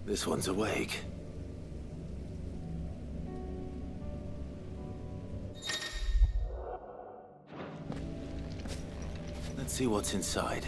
This one's awake. Let's see what's inside.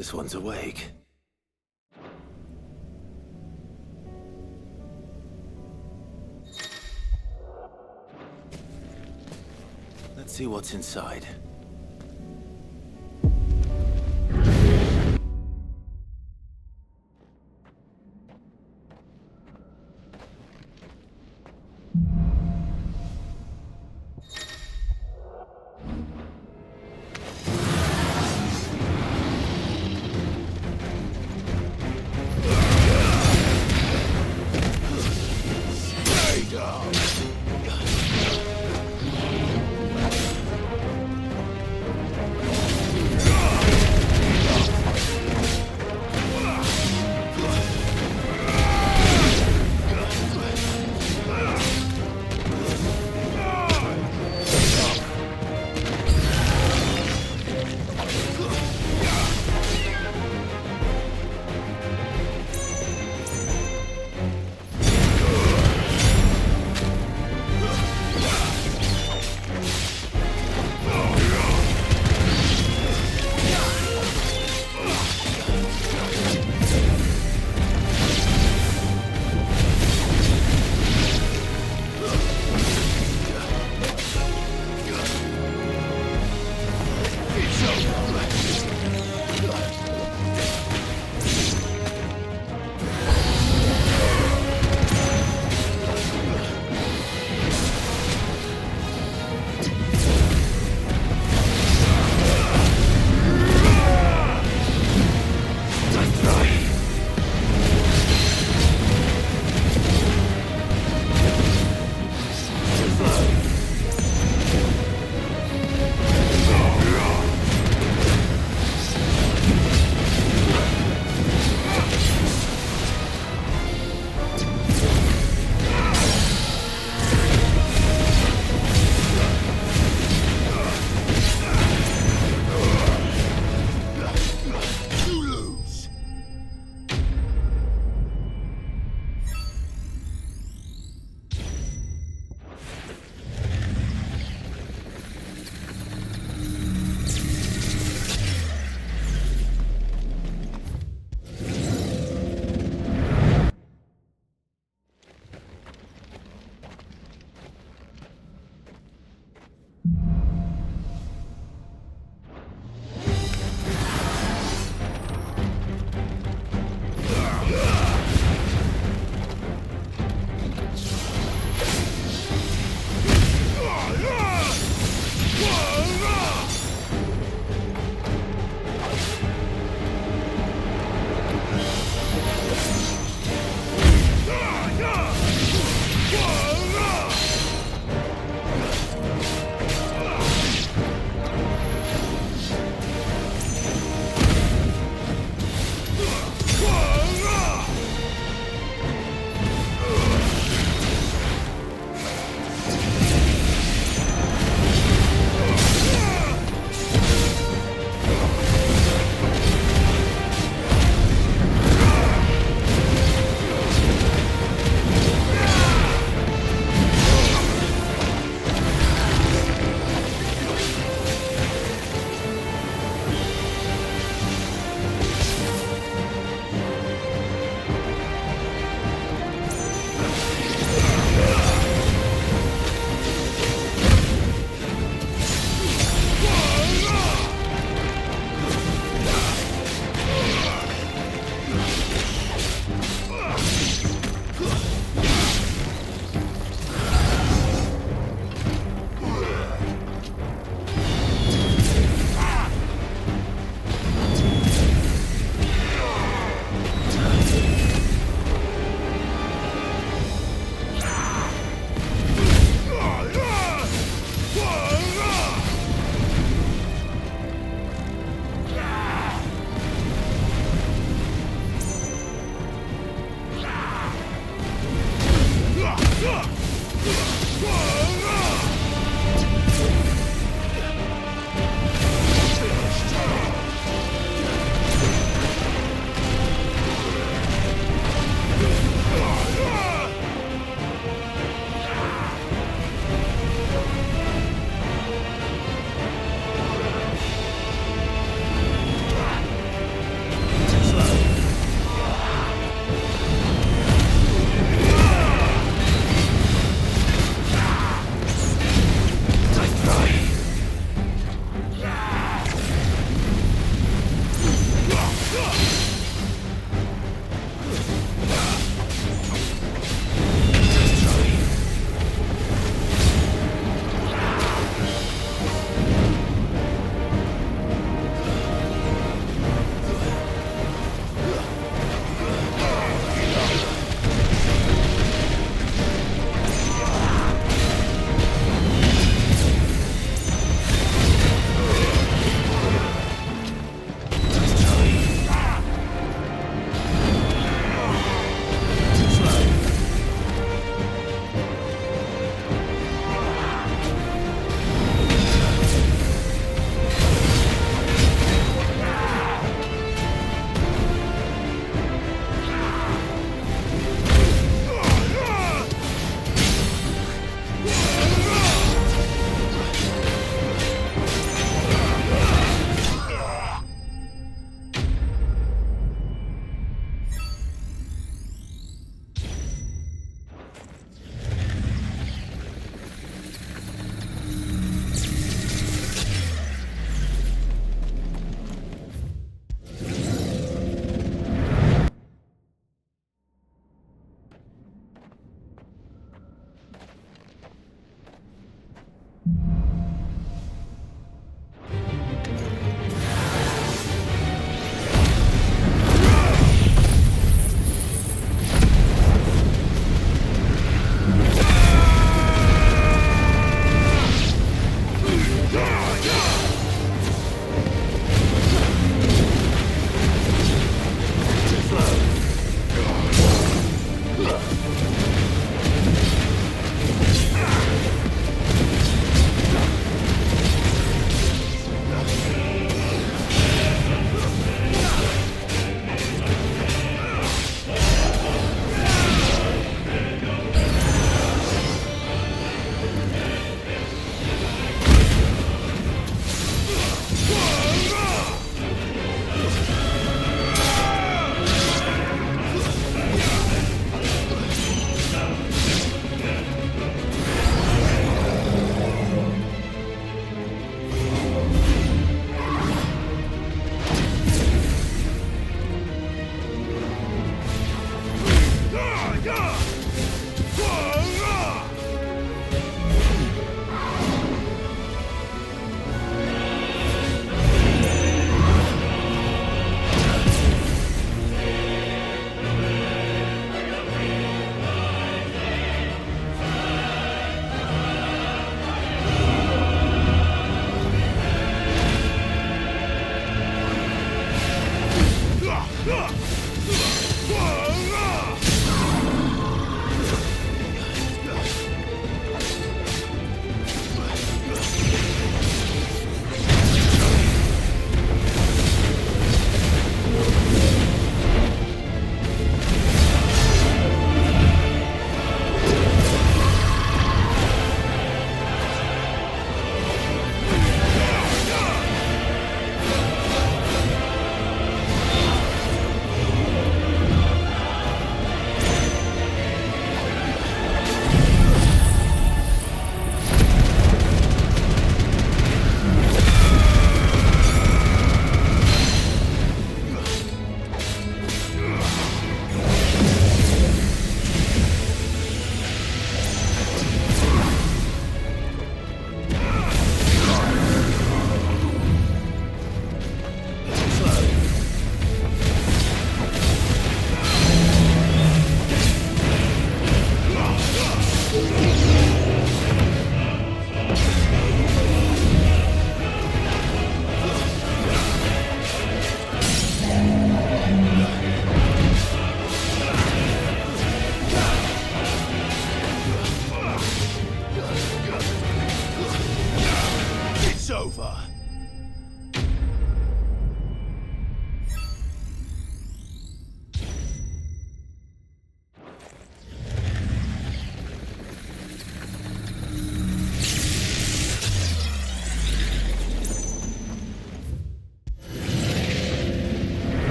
This one's awake. Let's see what's inside.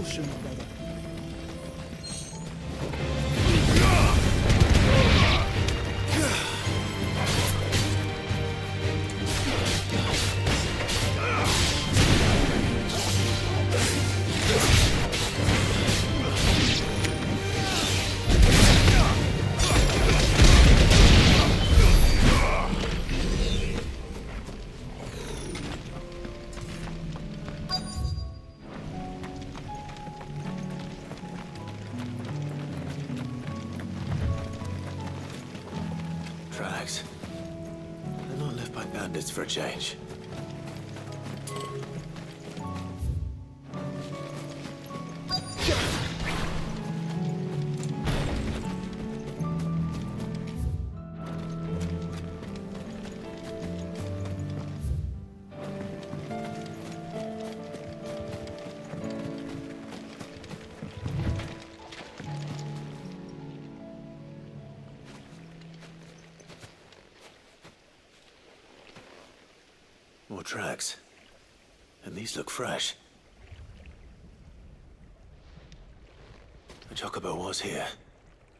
caution, brother. Tracks. They're not left by bandits for a change. More tracks. And these look fresh. The chocobo was here.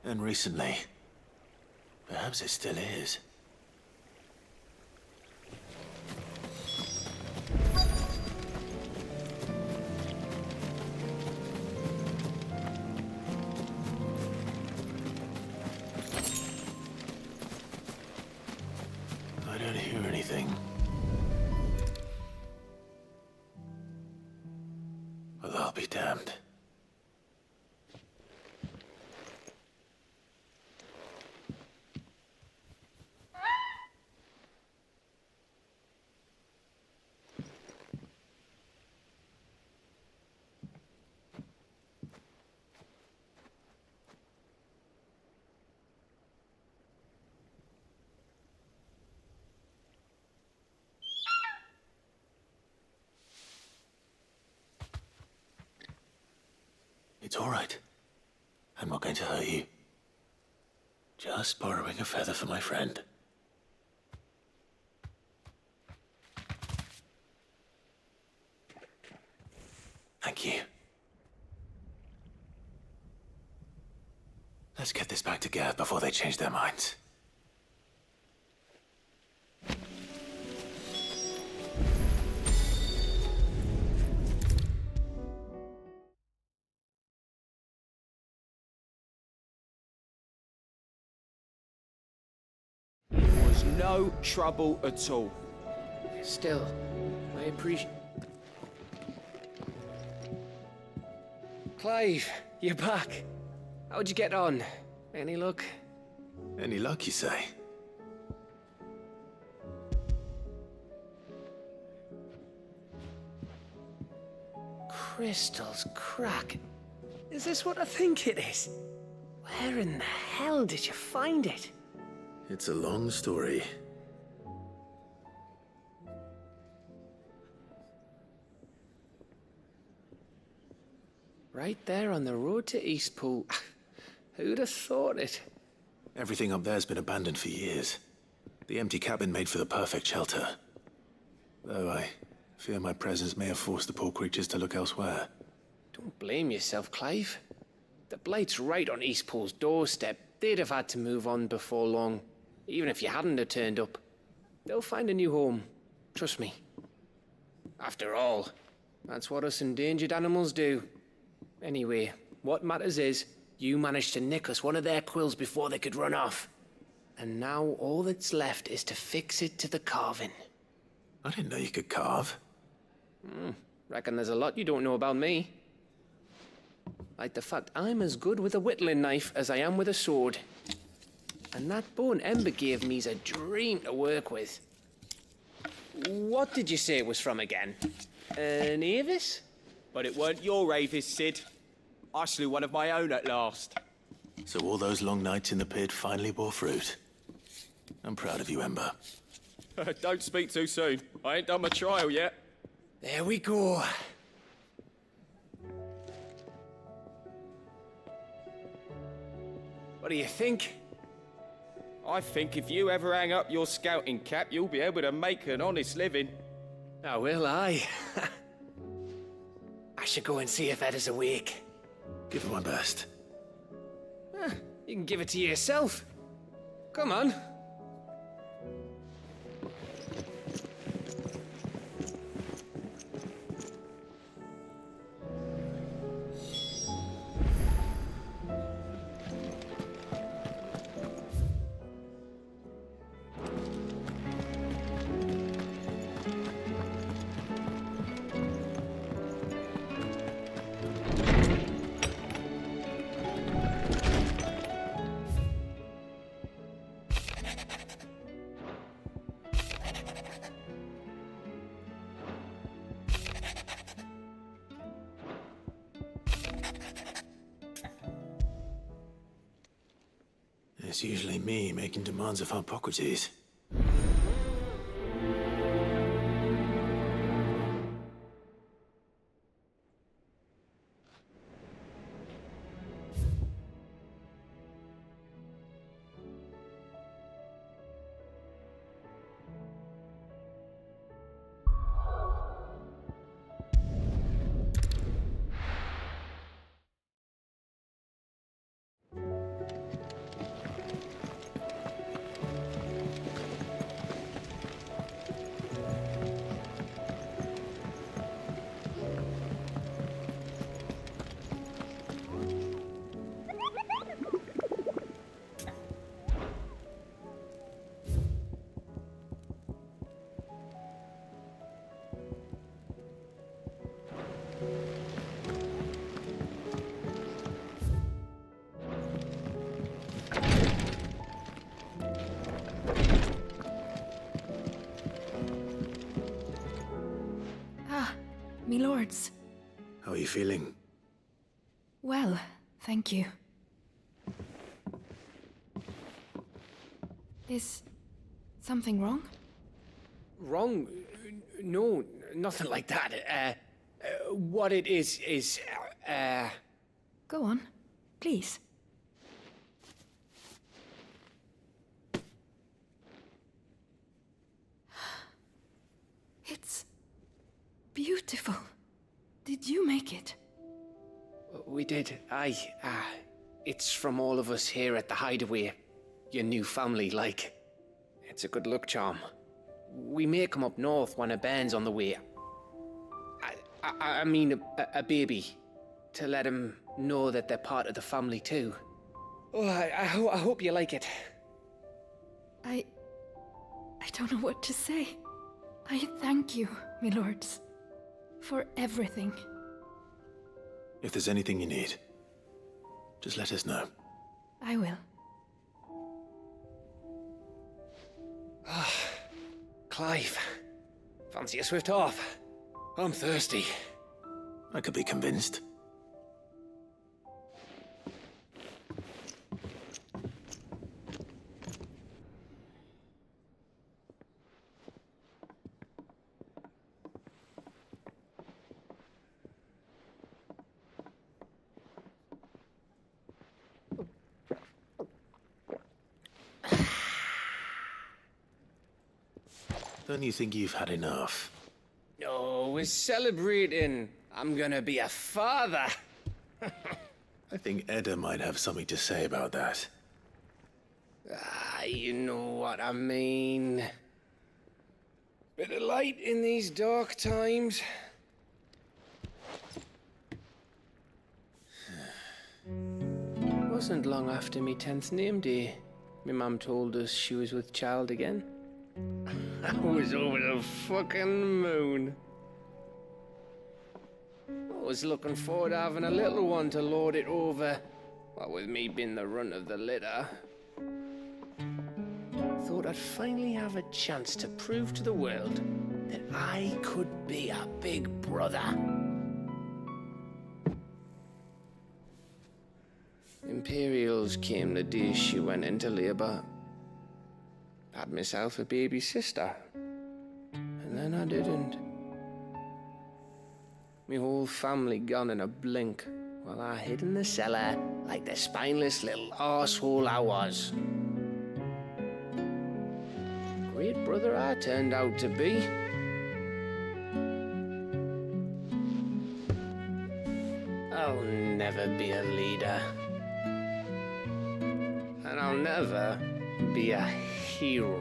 And recently. Perhaps it still is. I don't hear anything. Well, I'll be damned. It's all right. I'm not going to hurt you. Just borrowing a feather for my friend. Thank you. Let's get this back to Gav before they change their minds. No trouble at all. Still, I appreciate... Clive, you're back. How'd you get on? Any luck? Any luck, you say? Crystal's crack. Is this what I think it is? Where in the hell did you find it? It's a long story. Right there on the road to Eastpool. Who'd have thought it? Everything up there's been abandoned for years. The empty cabin made for the perfect shelter. Though I fear my presence may have forced the poor creatures to look elsewhere. Don't blame yourself, Clive. The Blight's right on Eastpool's doorstep. They'd have had to move on before long. Even if you hadn't have turned up. They'll find a new home. Trust me. After all, that's what us endangered animals do. Anyway, what matters is, you managed to nick us one of their quills before they could run off. And now all that's left is to fix it to the carving. I didn't know you could carve. Reckon there's a lot you don't know about me. Like the fact I'm as good with a whittling knife as I am with a sword. And that bone Ember gave me's a dream to work with. What did you say it was from again? An Avis? But it weren't your Avis, Sid. I slew one of my own at last. So all those long nights in the pit finally bore fruit. I'm proud of you, Ember. Don't speak too soon. I ain't done my trial yet. There we go. What do you think? I think if you ever hang up your scouting cap, you'll be able to make an honest living. Oh, will I? I should go and see if Ed is awake. Give it my best. You can give it to yourself. Come on. It's usually me making demands of Hippocrates. Me lords. How are you feeling? Well, thank you. Is something wrong? Wrong? No, nothing like that. What it is, Go on, please. It's beautiful. Did you make it? We did. It's from all of us here at the Hideaway. Your new family, like. It's a good luck charm. We may come up north when a band's on the way. I mean a baby. To let him know that they're part of the family too. Oh, I hope you like it. I don't know what to say. I thank you, my lords, for everything. If there's anything you need, just let us know. I will. Clive, fancy a swift off? I'm thirsty. I could be convinced. Don't you think you've had enough? No, we're celebrating. I'm gonna be a father. I think Edda might have something to say about that. You know what I mean. Bit of light in these dark times. Wasn't long after me 10th name day. My mum told us she was with child again. I was over the fucking moon. I was looking forward to having a little one to lord it over, what with me being the runt of the litter. Thought I'd finally have a chance to prove to the world that I could be a big brother. Imperials came the day she went into labour. Had myself a baby sister. And then I didn't. My whole family gone in a blink, while I hid in the cellar like the spineless little arsehole I was. Great brother I turned out to be. I'll never be a leader. And I'll never be a hero.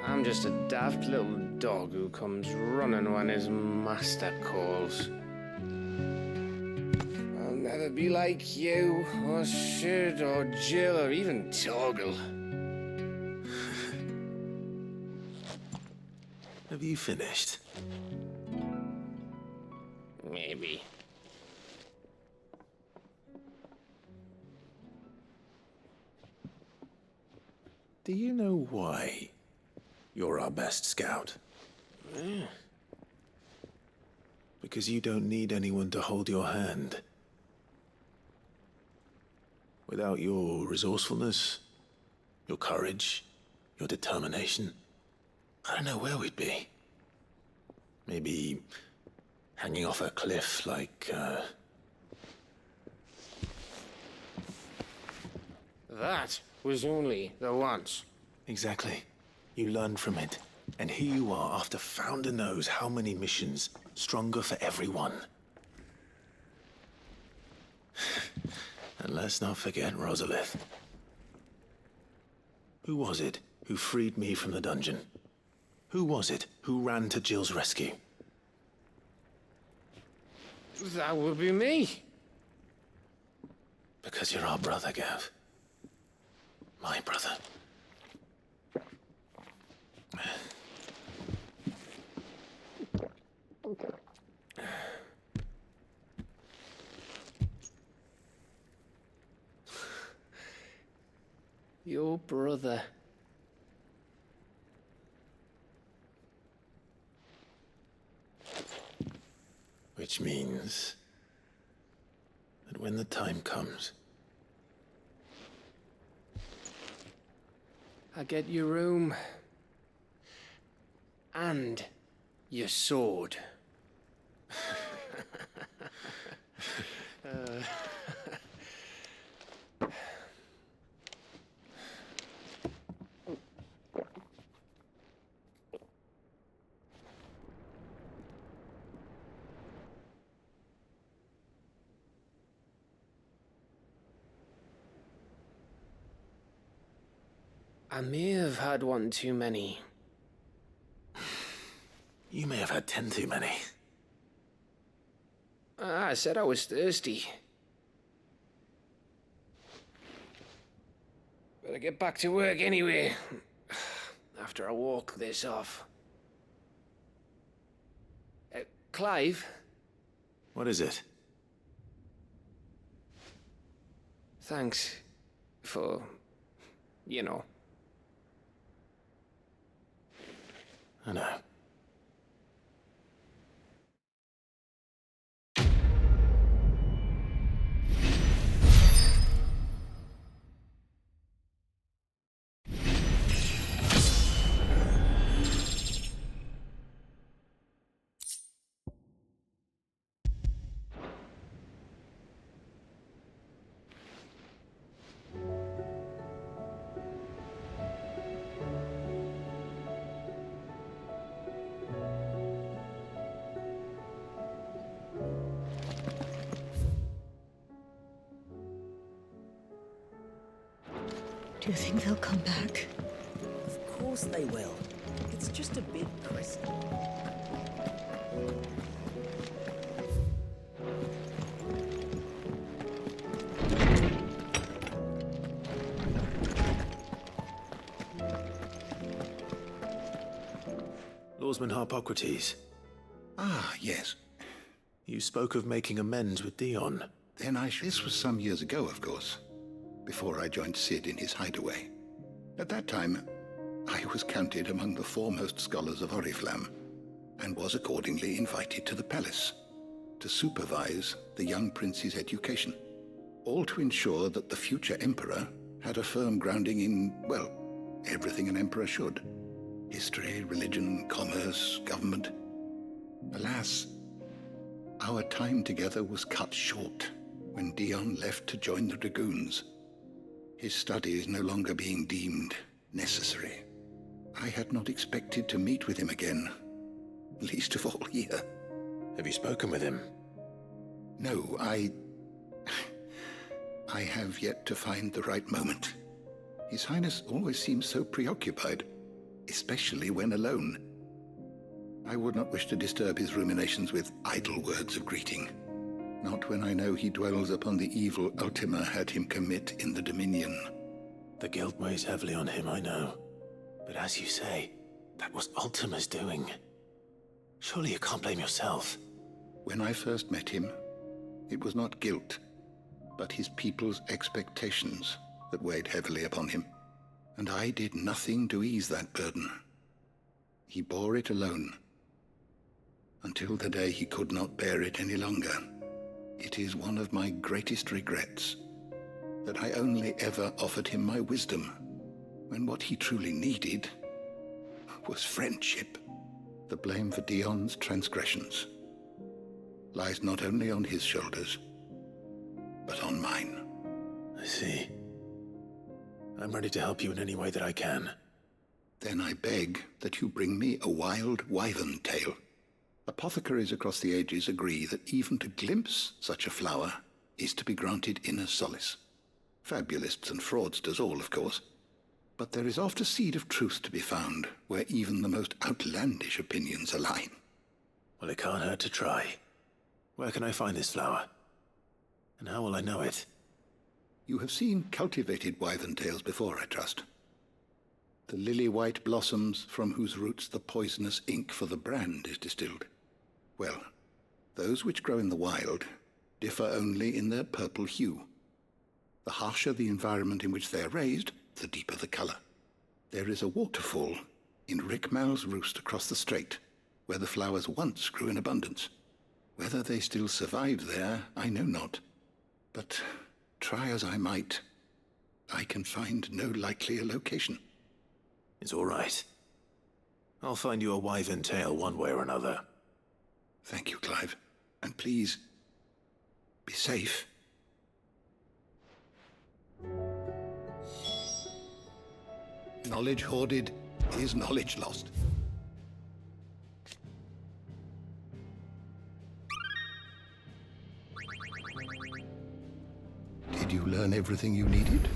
I'm just a daft little dog who comes running when his master calls. I'll never be like you, or Sid, or Jill, or even Torgal. Have you finished? Maybe. Do you know why you're our best scout? Because you don't need anyone to hold your hand. Without your resourcefulness, your courage, your determination, I don't know where we'd be. Maybe hanging off a cliff like, That was only the once. Exactly. You learned from it. And here you are after Founder knows how many missions, stronger for everyone. And let's not forget Rosalith. Who was it who freed me from the dungeon? Who was it who ran to Jill's rescue? That would be me. Because you're our brother, Gav. My brother. Your brother. Which means that when the time comes, I get your room. And your sword. I may have had one too many. you may have had 10 too many. I said I was thirsty. Better get back to work anyway. After I walk this off. Clive? What is it? Thanks for, you know. I know. Do you think they'll come back? Of course they will. It's just a bit pressing. Lawsman Harpocrates, Ah, yes. you spoke of making amends with Dion. Then This was some years ago, of course, before I joined Sid in his hideaway. At that time, I was counted among the foremost scholars of Oriflamme, and was accordingly invited to the palace to supervise the young prince's education, all to ensure that the future emperor had a firm grounding in, well, everything an emperor should. History, religion, commerce, government. Alas, our time together was cut short when Dion left to join the Dragoons, his studies no longer being deemed necessary. I had not expected to meet with him again, least of all here. Have you spoken with him? No, I have yet to find the right moment. His Highness always seems so preoccupied, especially when alone. I would not wish to disturb his ruminations with idle words of greeting. Not when I know he dwells upon the evil Ultima had him commit in the Dominion. The guilt weighs heavily on him, I know. But as you say, that was Ultima's doing. Surely you can't blame yourself. When I first met him, it was not guilt, but his people's expectations that weighed heavily upon him. And I did nothing to ease that burden. He bore it alone, until the day he could not bear it any longer. It is one of my greatest regrets that I only ever offered him my wisdom, when what he truly needed was friendship. The blame for Dion's transgressions lies not only on his shoulders, but on mine. I see. I'm ready to help you in any way that I can. Then I beg that you bring me a wild wyvern tail. Apothecaries across the ages agree that even to glimpse such a flower is to be granted inner solace. Fabulists and fraudsters all, of course. But there is oft a seed of truth to be found where even the most outlandish opinions align. Well, it can't hurt to try. Where can I find this flower? And how will I know it? You have seen cultivated wyvern tails before, I trust. The lily-white blossoms from whose roots the poisonous ink for the brand is distilled. Well, those which grow in the wild differ only in their purple hue. The harsher the environment in which they are raised, the deeper the color. There is a waterfall in Rickmal's roost across the strait, where the flowers once grew in abundance. Whether they still survive there, I know not. But try as I might, I can find no likelier location. It's all right. I'll find you a wyvern tail one way or another. Thank you, Clive. And please, be safe. Knowledge hoarded is knowledge lost. Did you learn everything you needed?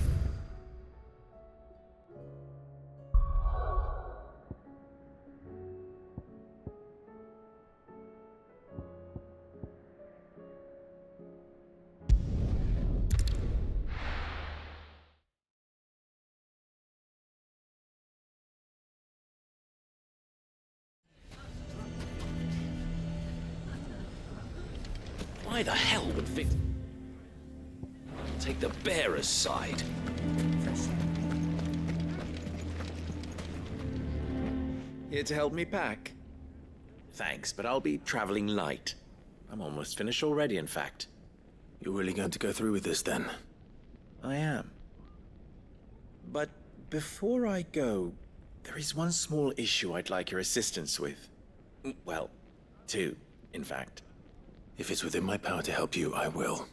Why the hell would Vic take the bearer's side? Here to help me pack? Thanks, but I'll be traveling light. I'm almost finished already, in fact. You're really going to go through with this, then? I am. But before I go, there is one small issue I'd like your assistance with. Well, two, in fact. If it's within my power to help you, I will.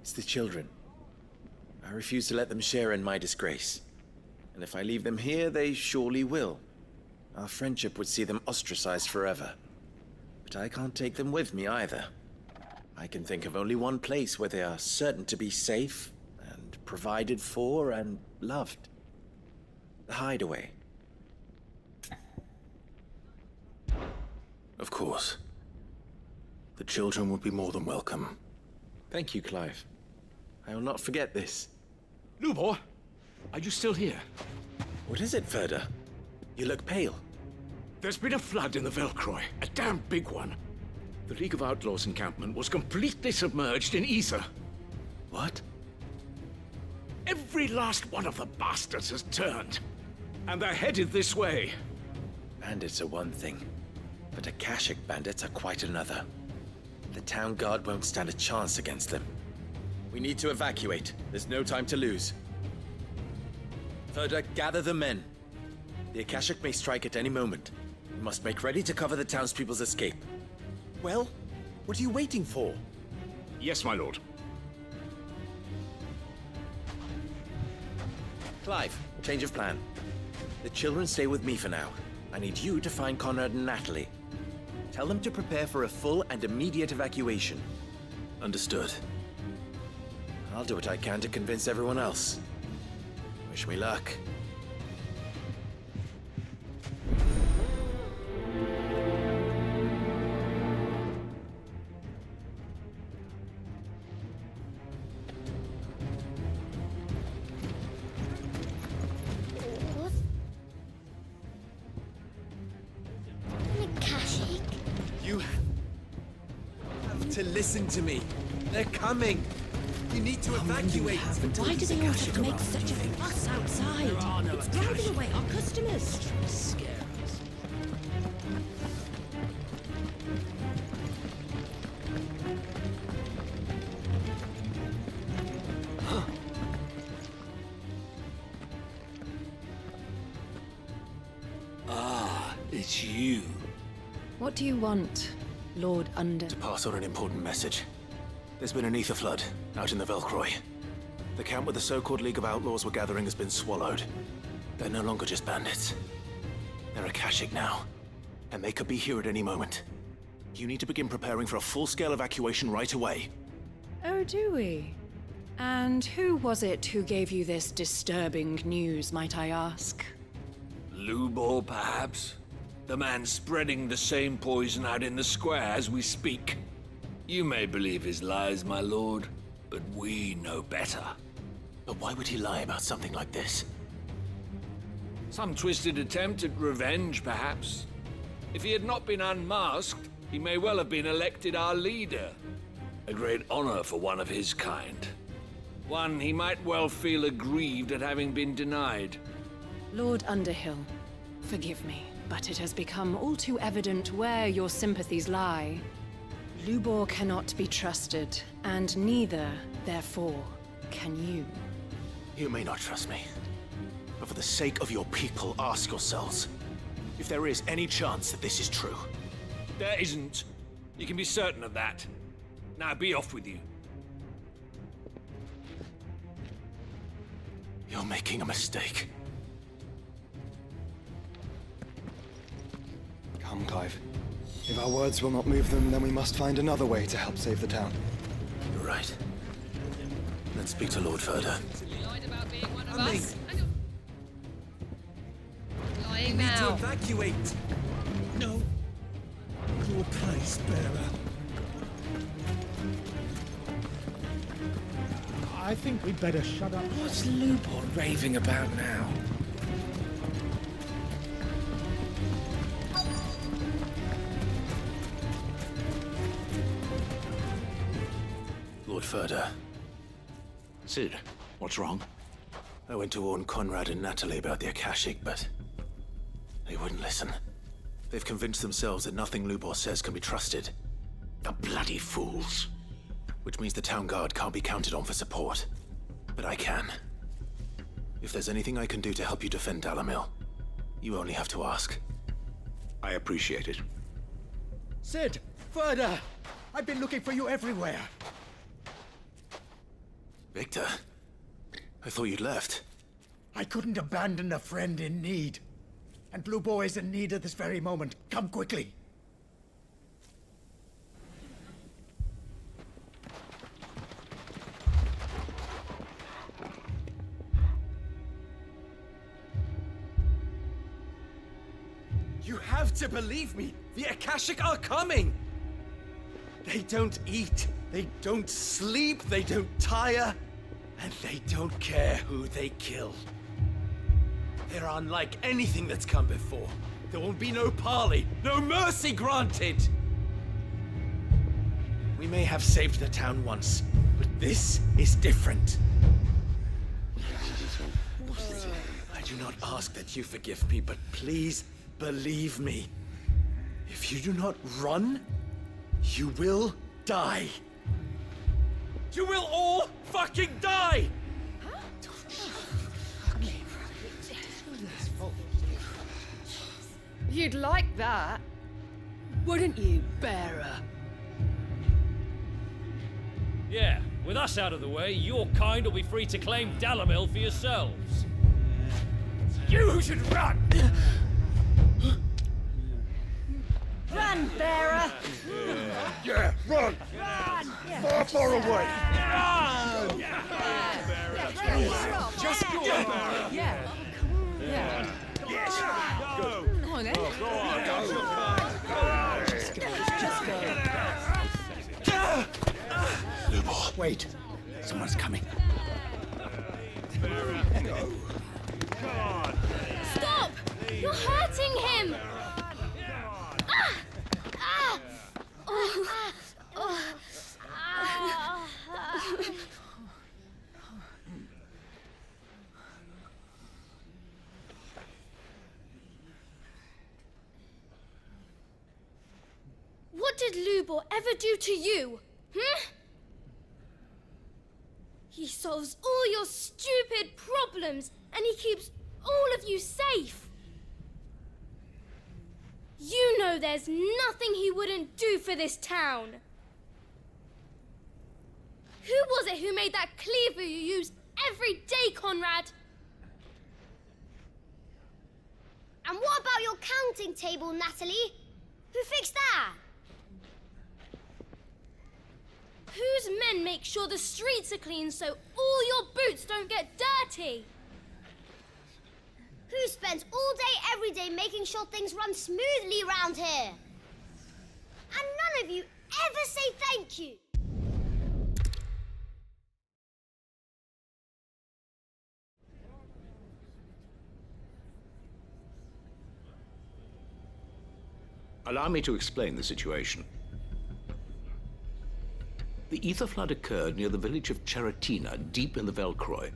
It's the children. I refuse to let them share in my disgrace. And if I leave them here, they surely will. Our friendship would see them ostracized forever. But I can't take them with me either. I can think of only one place where they are certain to be safe, and provided for, and loved. The Hideaway. Of course. The children would be more than welcome. Thank you, Clive. I will not forget this. Lubor, are you still here? What is it, Ferda? You look pale. There's been a flood in the Velcroy, a damn big one. The League of Outlaws encampment was completely submerged in ether. What? Every last one of the bastards has turned. And they're headed this way. Bandits are one thing, but Akashic bandits are quite another. The town guard won't stand a chance against them. We need to evacuate. There's no time to lose. Ferda, gather the men. The Akashic may strike at any moment. We must make ready to cover the townspeople's escape. Well, what are you waiting for? Yes, my lord. Clive, change of plan. The children stay with me for now. I need you to find Conrad and Natalie. Tell them to prepare for a full and immediate evacuation. Understood. I'll do what I can to convince everyone else. Wish me luck. You have to listen to me. They're coming. You need to evacuate. Why do they all have to make such a fuss outside? It's driving away our customers. It's you. What do you want, Lord Under? To pass on an important message. There's been an ether flood out in the Velcroy. The camp where the so-called League of Outlaws were gathering has been swallowed. They're no longer just bandits. They're Akashic now, and they could be here at any moment. You need to begin preparing for a full-scale evacuation right away. Oh, do we? And who was it who gave you this disturbing news, might I ask? Lubor, perhaps? The man spreading the same poison out in the square as we speak. You may believe his lies, my lord, but we know better. But why would he lie about something like this? Some twisted attempt at revenge, perhaps. If he had not been unmasked, he may well have been elected our leader. A great honor for one of his kind. One he might well feel aggrieved at having been denied. Lord Underhill, forgive me, but it has become all too evident where your sympathies lie. Lubor cannot be trusted, and neither, therefore, can you. You may not trust me, but for the sake of your people, ask yourselves if there is any chance that this is true. There isn't. You can be certain of that. Now be off with you. You're making a mistake. Come, Clive. If our words will not move them, then we must find another way to help save the town. You're right. Let's speak to Lord Ferda. Lying now. Need to evacuate. No. Your place, bearer. I think we'd better shut up. What's Lubor raving about now? Lord Ferda. Sid, what's wrong? I went to warn Conrad and Natalie about the Akashic, but they wouldn't listen. They've convinced themselves that nothing Lubor says can be trusted. The bloody fools. Which means the town guard can't be counted on for support. But I can. If there's anything I can do to help you defend Dalamil, you only have to ask. I appreciate it. Sid! Ferda! I've been looking for you everywhere. Victor? I thought you'd left. I couldn't abandon a friend in need. And Lubor is in need at this very moment. Come quickly. You have to believe me. The Akashic are coming. They don't eat. They don't sleep. They don't tire. And they don't care who they kill. They're unlike anything that's come before. There will be no parley, no mercy granted! We may have saved the town once, but this is different. I do not ask that you forgive me, but please believe me. If you do not run, you will die. You will all fucking die! You'd like that, wouldn't you, bearer? Yeah, with us out of the way, your kind will be free to claim Dalamil for yourselves. You should run! Run, bearer! Yeah, run! Far, far away! Just go. Yeah. Yeah. Yes! Go. Come on, then. Go on, Just go. Wait. Someone's coming. Stop! You're hurting him! Ah! Ah! Oh. Oh. Ah. What did Lubor ever do to you? He solves all your stupid problems, and he keeps all of you safe. You know there's nothing he wouldn't do for this town. Who was it who made that cleaver you use every day, Conrad? And what about your counting table, Natalie? Who fixed that? Whose men make sure the streets are clean so all your boots don't get dirty? Who spends all day, every day making sure things run smoothly round here? And none of you ever say thank you. Allow me to explain the situation. The ether flood occurred near the village of Cheratina, deep in the Velcroy.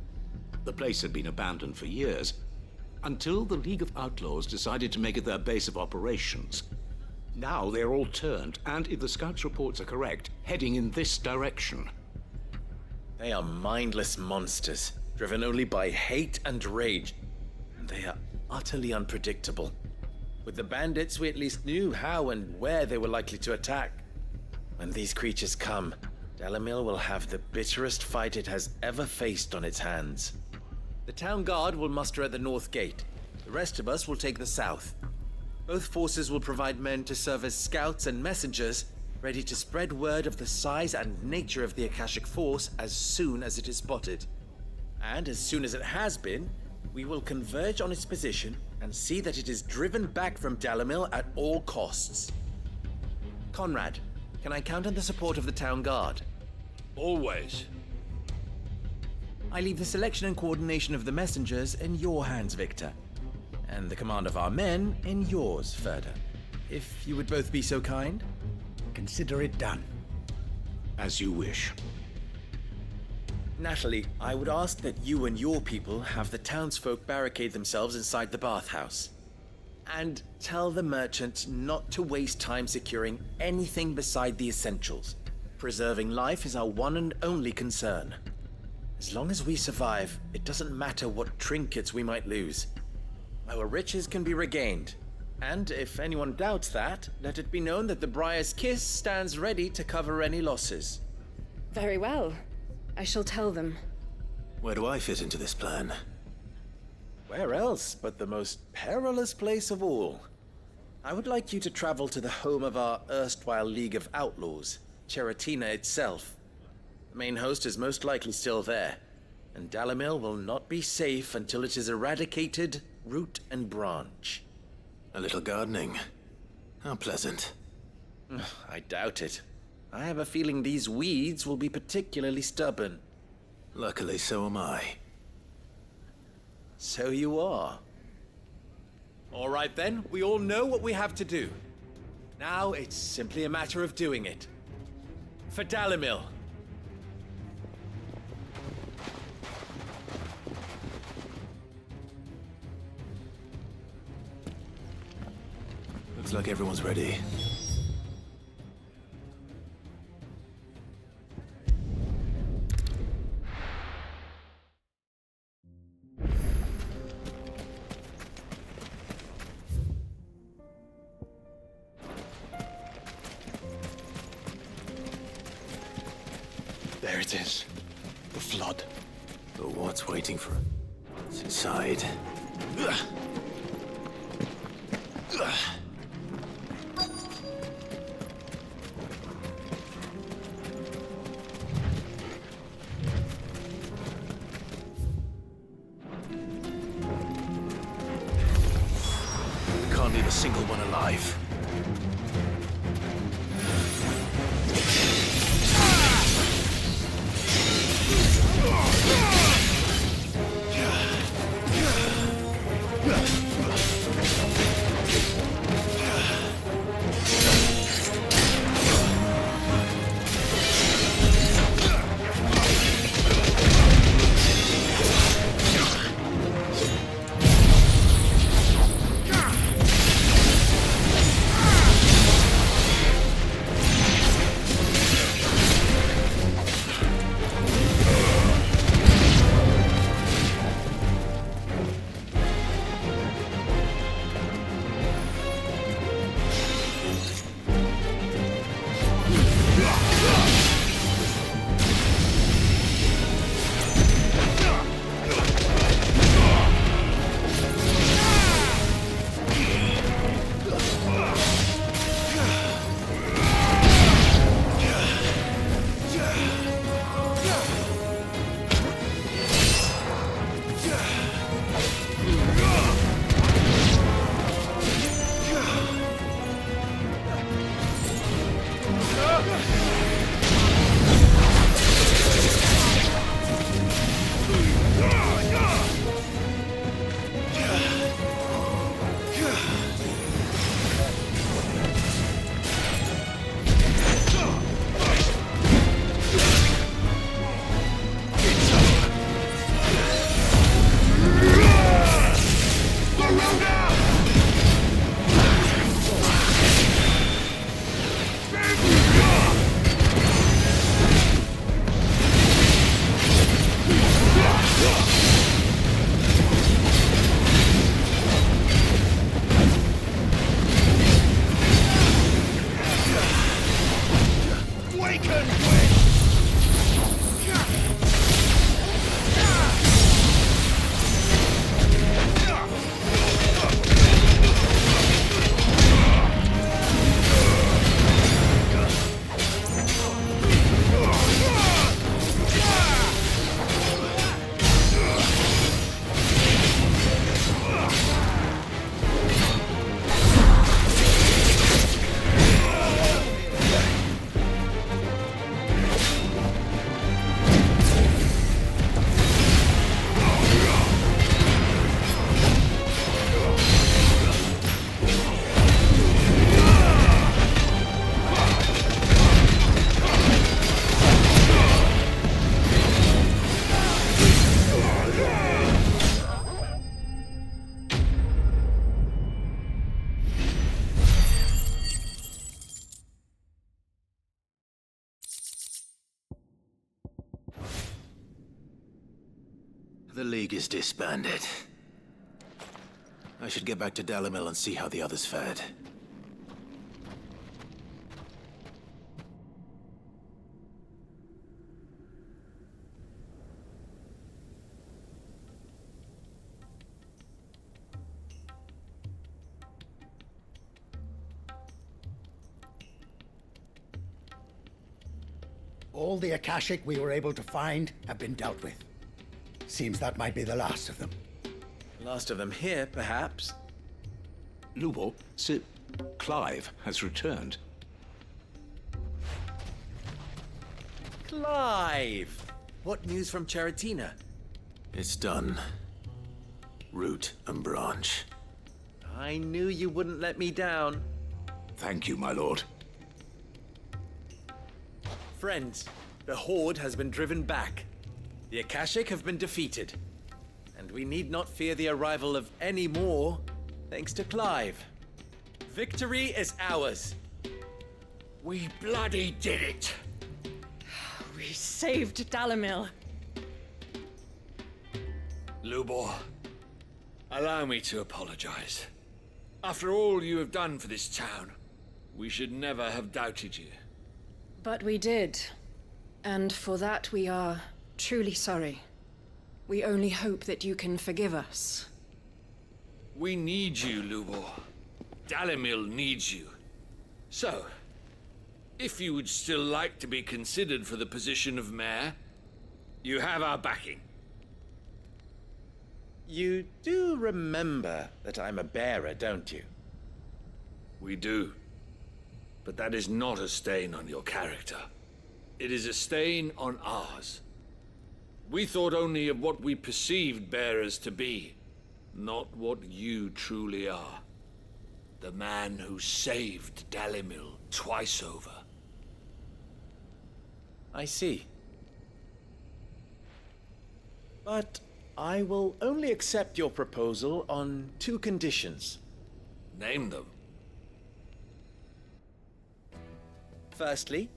The place had been abandoned for years, until the League of Outlaws decided to make it their base of operations. Now they're all turned, and if the scouts' reports are correct, heading in this direction. They are mindless monsters, driven only by hate and rage. And they are utterly unpredictable. With the bandits, we at least knew how and where they were likely to attack. When these creatures come, Dalamil will have the bitterest fight it has ever faced on its hands. The town guard will muster at the north gate. The rest of us will take the south. Both forces will provide men to serve as scouts and messengers, ready to spread word of the size and nature of the Akashic Force as soon as it is spotted. And as soon as it has been, we will converge on its position and see that it is driven back from Dalamil at all costs. Conrad, can I count on the support of the town guard? Always. I leave the selection and coordination of the messengers in your hands, Victor. And the command of our men in yours, Ferda. If you would both be so kind. Consider it done. As you wish. Natalie, I would ask that you and your people have the townsfolk barricade themselves inside the bathhouse. And tell the merchant not to waste time securing anything beside the essentials. Preserving life is our one and only concern. As long as we survive, it doesn't matter what trinkets we might lose. Our riches can be regained. And if anyone doubts that, let it be known that the Briar's Kiss stands ready to cover any losses. Very well. I shall tell them. Where do I fit into this plan? Where else but the most perilous place of all? I would like you to travel to the home of our erstwhile League of Outlaws, Cheratina itself. The main host is most likely still there, and Dalamil will not be safe until it is eradicated, root and branch. A little gardening. How pleasant. I doubt it. I have a feeling these weeds will be particularly stubborn. Luckily, so am I. So you are. All right then, we all know what we have to do. Now it's simply a matter of doing it. For Dalamil. Looks like everyone's ready. There it is. The flood. But what's waiting for us? It's inside. leave a single one alive. The League is disbanded. I should get back to Dalimil and see how the others fared. All the Akashic we were able to find have been dealt with. Seems that might be the last of them. Last of them here, perhaps. Lubo, Sir Clive has returned. Clive! What news from Charatina? It's done. Root and branch. I knew you wouldn't let me down. Thank you, my lord. Friends, the Horde has been driven back. The Akashic have been defeated. And we need not fear the arrival of any more, thanks to Clive. Victory is ours. We bloody did it! We saved Dalimil. Lubor, allow me to apologize. After all you have done for this town, we should never have doubted you. But we did. And for that we are truly sorry. We only hope that you can forgive us. We need you, Lubor. Dalimil needs you. So, if you would still like to be considered for the position of mayor, you have our backing. You do remember that I'm a bearer, don't you? We do. But that is not a stain on your character. It is a stain on ours. We thought only of what we perceived bearers to be, not what you truly are. The man who saved Dalimil twice over. I see. But I will only accept your proposal on 2 conditions. Name them. Firstly,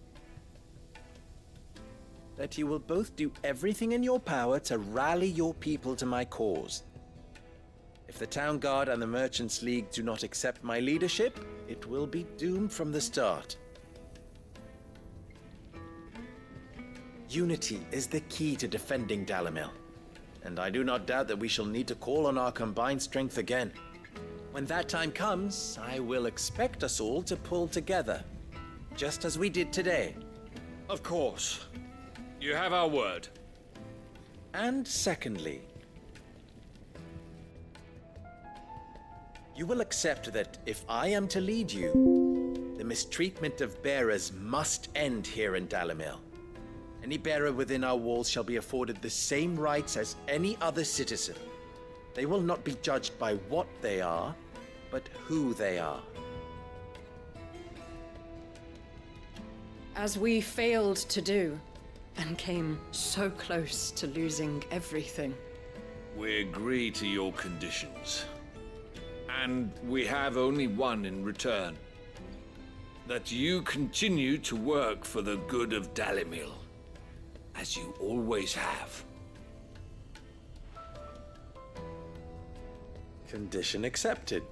that you will both do everything in your power to rally your people to my cause. If the Town Guard and the Merchants League do not accept my leadership, it will be doomed from the start. Unity is the key to defending Dalimil, and I do not doubt that we shall need to call on our combined strength again. When that time comes, I will expect us all to pull together, just as we did today. Of course. You have our word. And secondly, you will accept that if I am to lead you, the mistreatment of bearers must end here in Dalimil. Any bearer within our walls shall be afforded the same rights as any other citizen. They will not be judged by what they are, but who they are. As we failed to do, and came so close to losing everything. We agree to your conditions. And we have only one in return. That you continue to work for the good of Dalimil, as you always have. Condition accepted.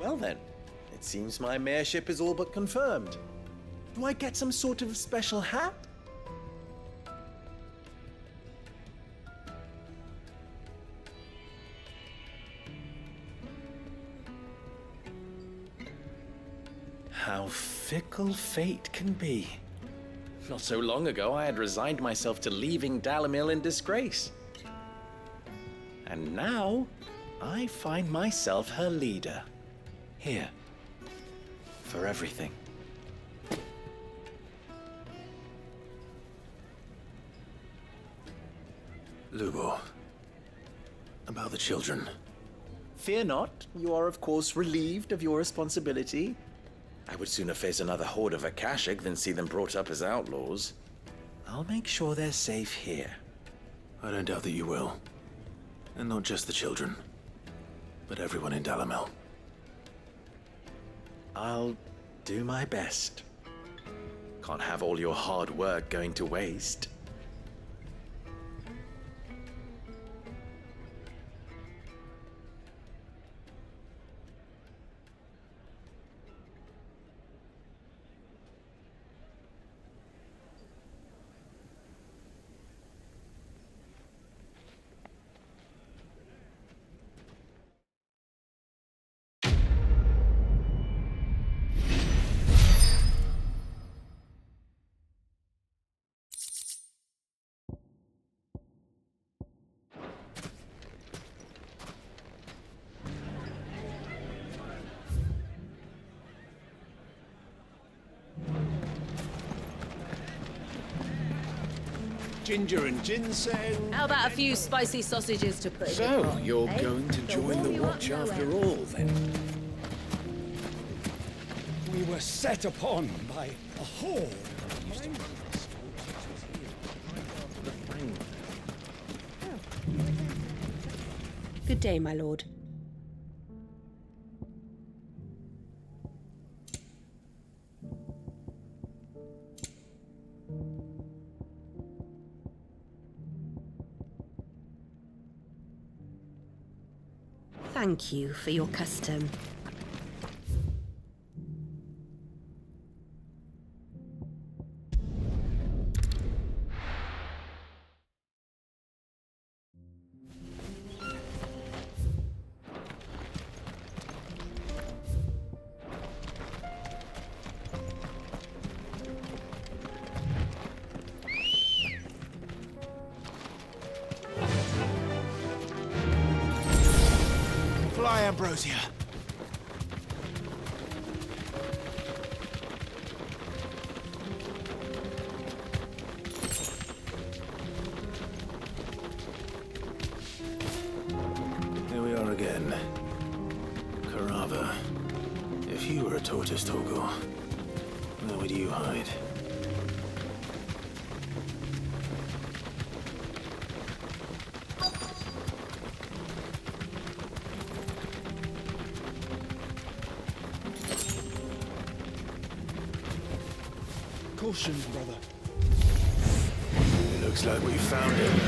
Well then, it seems my mayorship is all but confirmed. Do I get some sort of special hat? How fickle fate can be. Not so long ago, I had resigned myself to leaving Dalimil in disgrace. And now, I find myself her leader. Here. For everything. Lubo, about the children. Fear not, you are of course relieved of your responsibility. I would sooner face another horde of Akashic than see them brought up as outlaws. I'll make sure they're safe here. I don't doubt that you will. And not just the children, but everyone in Dalimil. I'll do my best. Can't have all your hard work going to waste. Ginger and ginseng. How about a few spicy sausages to put in the So, pot, you're eh? going to They'll join warm the you up watch no after end. all, then? We were set upon by a horde. Good day, my lord. Thank you for your custom. Fly my ambrosia. Here we are again. Carava. If you were a tortoise, Torgor, where would you hide? Caution, brother. It looks like we found him.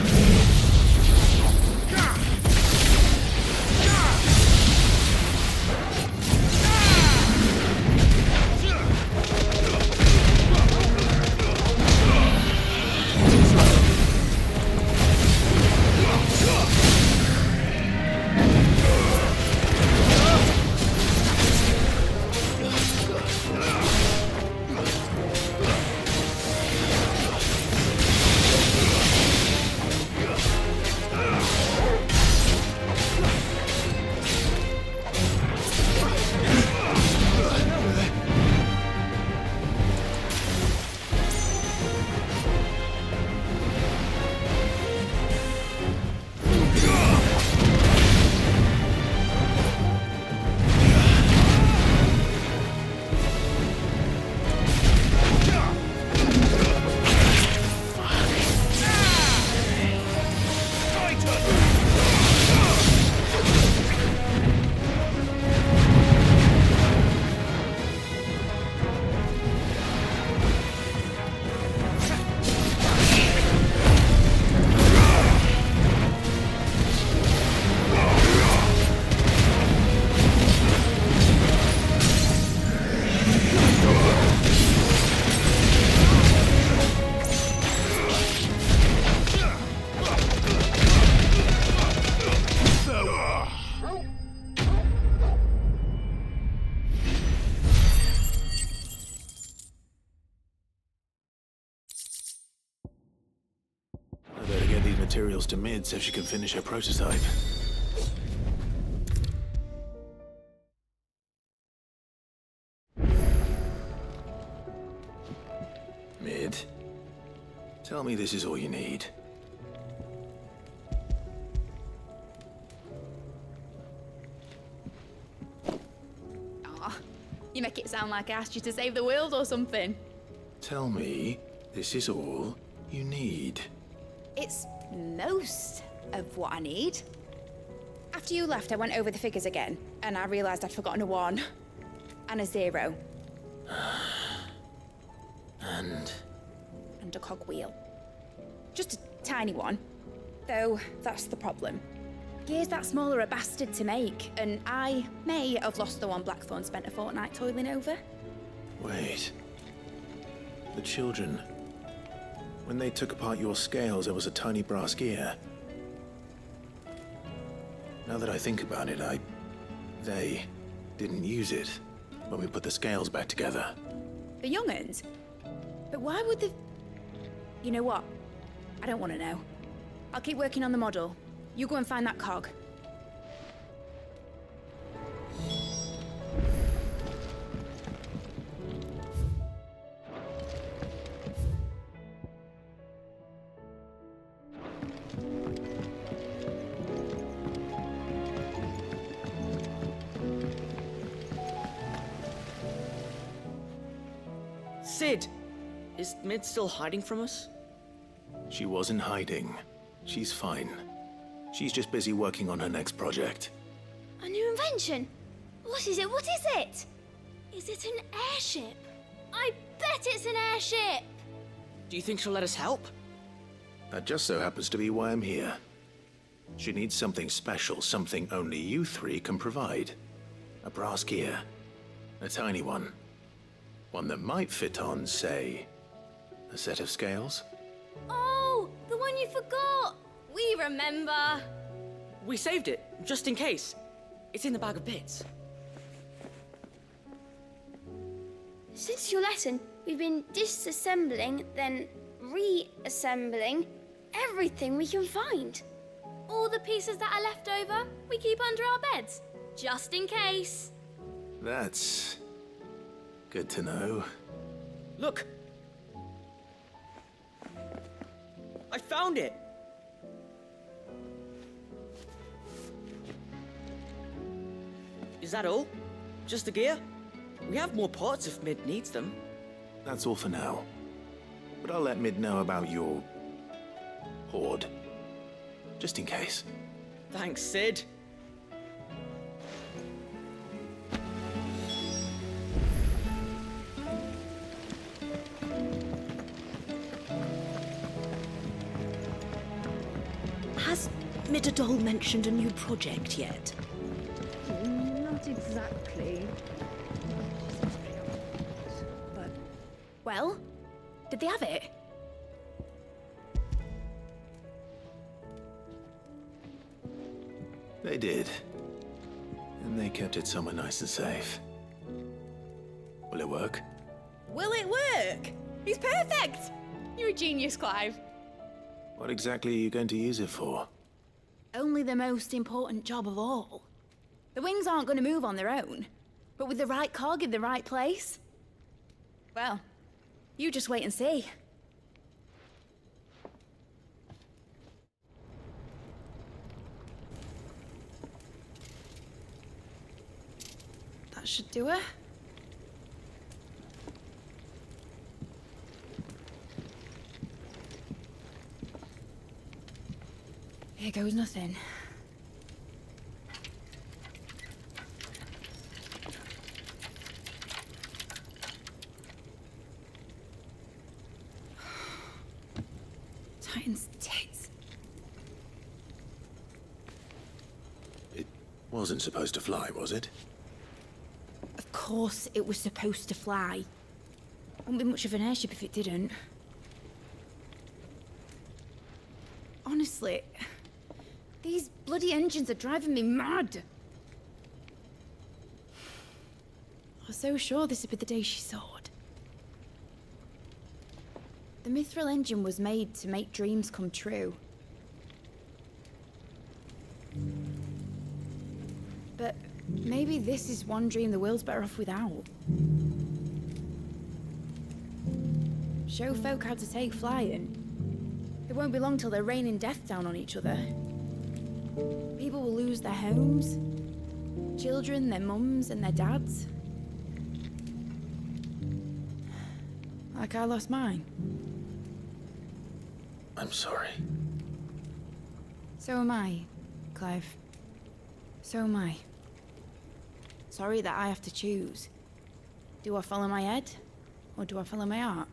Materials to Mid so she can finish her prototype. Mid, tell me this is all you need. Aw, you make it sound like I asked you to save the world or something. Tell me this is all you need. It's most of what I need. After you left, I went over the figures again, and I realized I'd forgotten a 1 and a 0. And a cogwheel. Just a tiny one. Though, that's the problem. Gears that small are a bastard to make, and I may have lost the one Blackthorn spent a fortnight toiling over. Wait. The children. When they took apart your scales, there was a tiny brass gear. Now that I think about it, they didn't use it when we put the scales back together. The young'uns? But why would the... You know what? I don't want to know. I'll keep working on the model. You go and find that cog. Sid! Is Mid still hiding from us? She wasn't hiding. She's fine. She's just busy working on her next project. A new invention? What is it? What is it? Is it an airship? I bet it's an airship! Do you think she'll let us help? That just so happens to be why I'm here. She needs something special, something only you three can provide. A brass gear. A tiny one. One that might fit on, say, a set of scales? Oh, the one you forgot! We remember! We saved it, just in case. It's in the bag of bits. Since your lesson, we've been disassembling, then reassembling everything we can find. All the pieces that are left over, we keep under our beds. just in case. That's good to know. Look! I found it! Is that all? Just the gear? We have more parts if Mid needs them. That's all for now. But I'll let Mid know about your hoard. Just in case. Thanks, Sid. Has Midadol mentioned a new project yet? Not exactly. But... Well, did they have it? They did. And they kept it somewhere nice and safe. Will it work? Will it work? He's perfect! You're a genius, Clive. What exactly are you going to use it for? Only the most important job of all. The wings aren't going to move on their own, but with the right cog in the right place. Well, you just wait and see. That should do it. Here goes nothing. Titan's tits. It wasn't supposed to fly, was it? Of course it was supposed to fly. Wouldn't be much of an airship if it didn't. Honestly, these bloody engines are driving me mad. I was so sure this would be the day she soared. The Mithril engine was made to make dreams come true. But maybe this is one dream the world's better off without. Show folk how to take flying. It won't be long till they're raining death down on each other. People will lose their homes. Children, their mums and their dads. Like I lost mine. I'm sorry. So am I, Clive. So am I. Sorry that I have to choose. Do I follow my head, or do I follow my heart?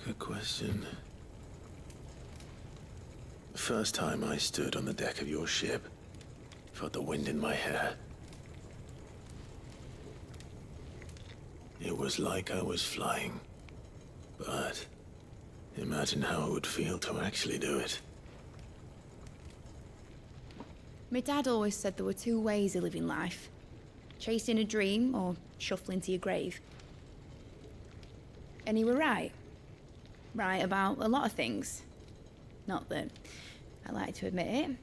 Good question. The first time I stood on the deck of your ship, felt the wind in my hair. It was like I was flying. But imagine how it would feel to actually do it. My dad always said there were two ways of living life. Chasing a dream or shuffling to your grave. And he were right. Right about a lot of things. Not that I like to admit it.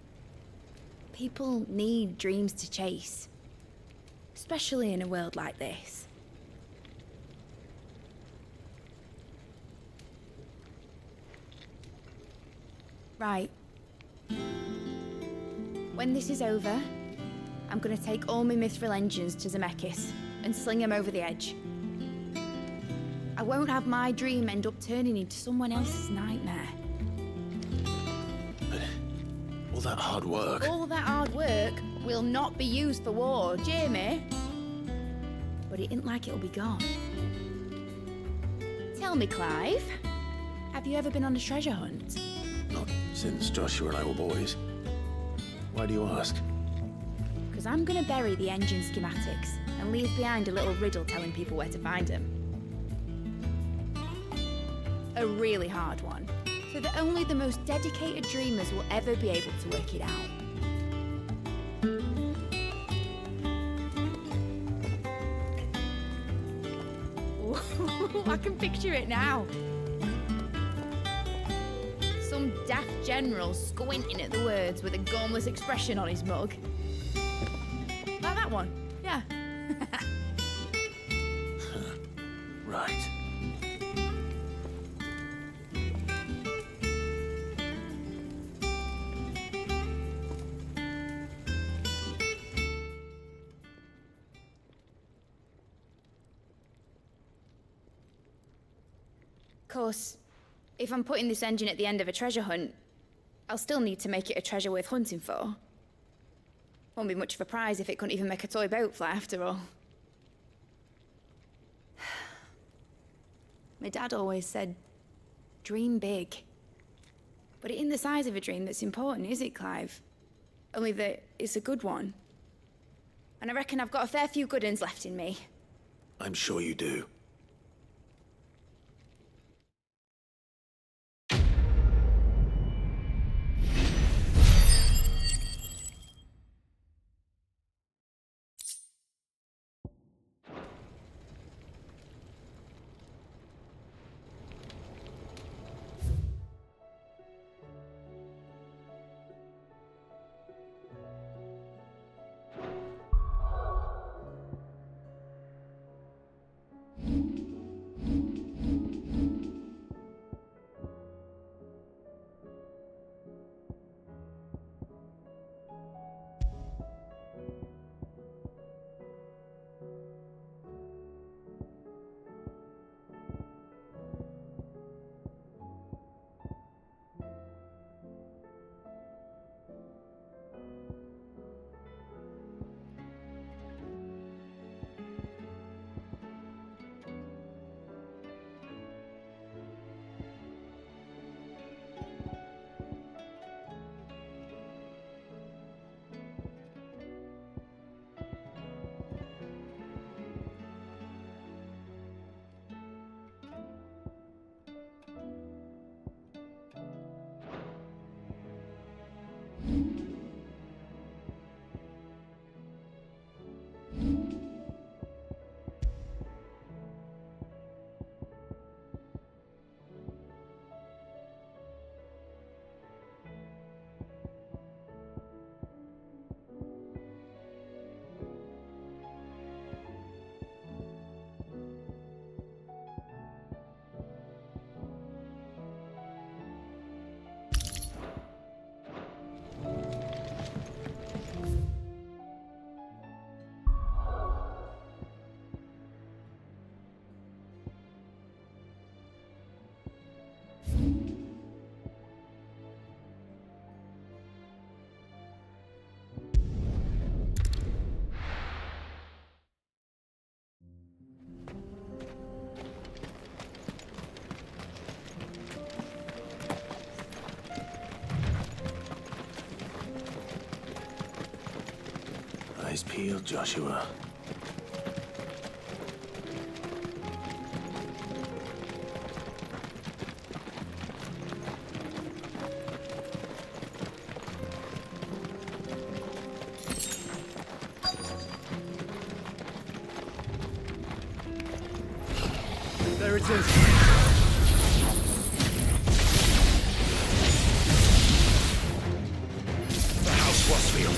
People need dreams to chase. Especially in a world like this. Right. When this is over, I'm gonna take all my Mithril engines to Zemeckis and sling them over the edge. I won't have my dream end up turning into someone else's nightmare. But all that hard work... All that hard work will not be used for war, Jamie. But it ain't like it'll be gone. Tell me, Clive, have you ever been on a treasure hunt? Not since Joshua and I were boys. Why do you ask? Because I'm gonna bury the engine schematics and leave behind a little riddle telling people where to find them. A really hard one, so that only the most dedicated dreamers will ever be able to work it out. Ooh, I can picture it now. some daft general squinting at the words with a gormless expression on his mug. Like that one, yeah. Right. Of course, if I'm putting this engine at the end of a treasure hunt, I'll still need to make it a treasure worth hunting for. Won't be much of a prize if it couldn't even make a toy boat fly after all. My dad always said, dream big. But it ain't the size of a dream that's important, is it, Clive? Only that it's a good one. And I reckon I've got a fair few good uns left in me. I'm sure you do. Eyes peeled, Joshua. There it is. The house Westfield.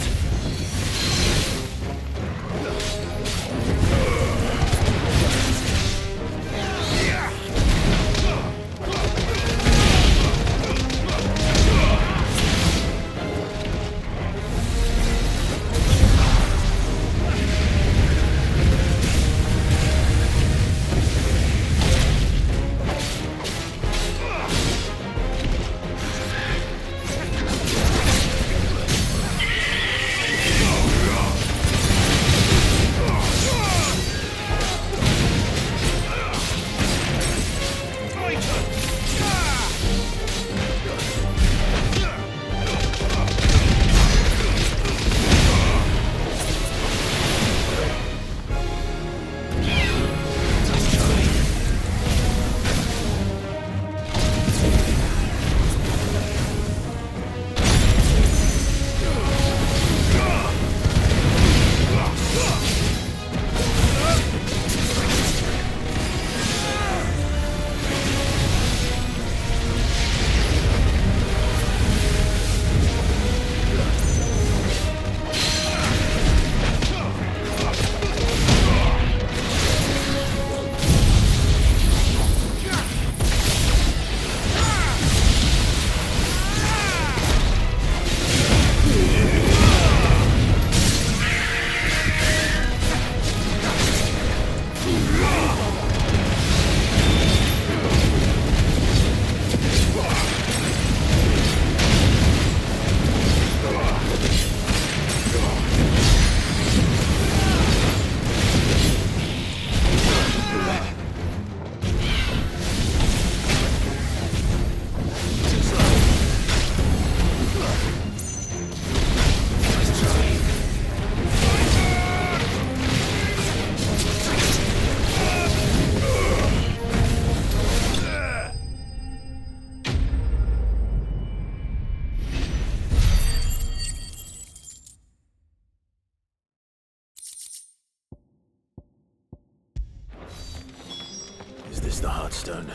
is the Heartstone?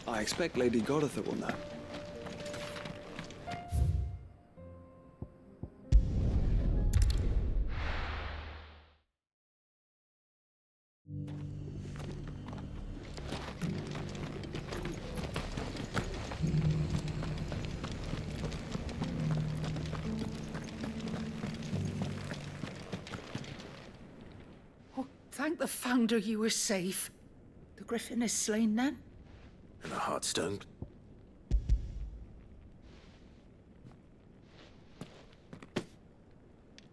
I expect Lady Goditha will know. Thank the Founder you were safe. The Griffin is slain then? And the Heartstone?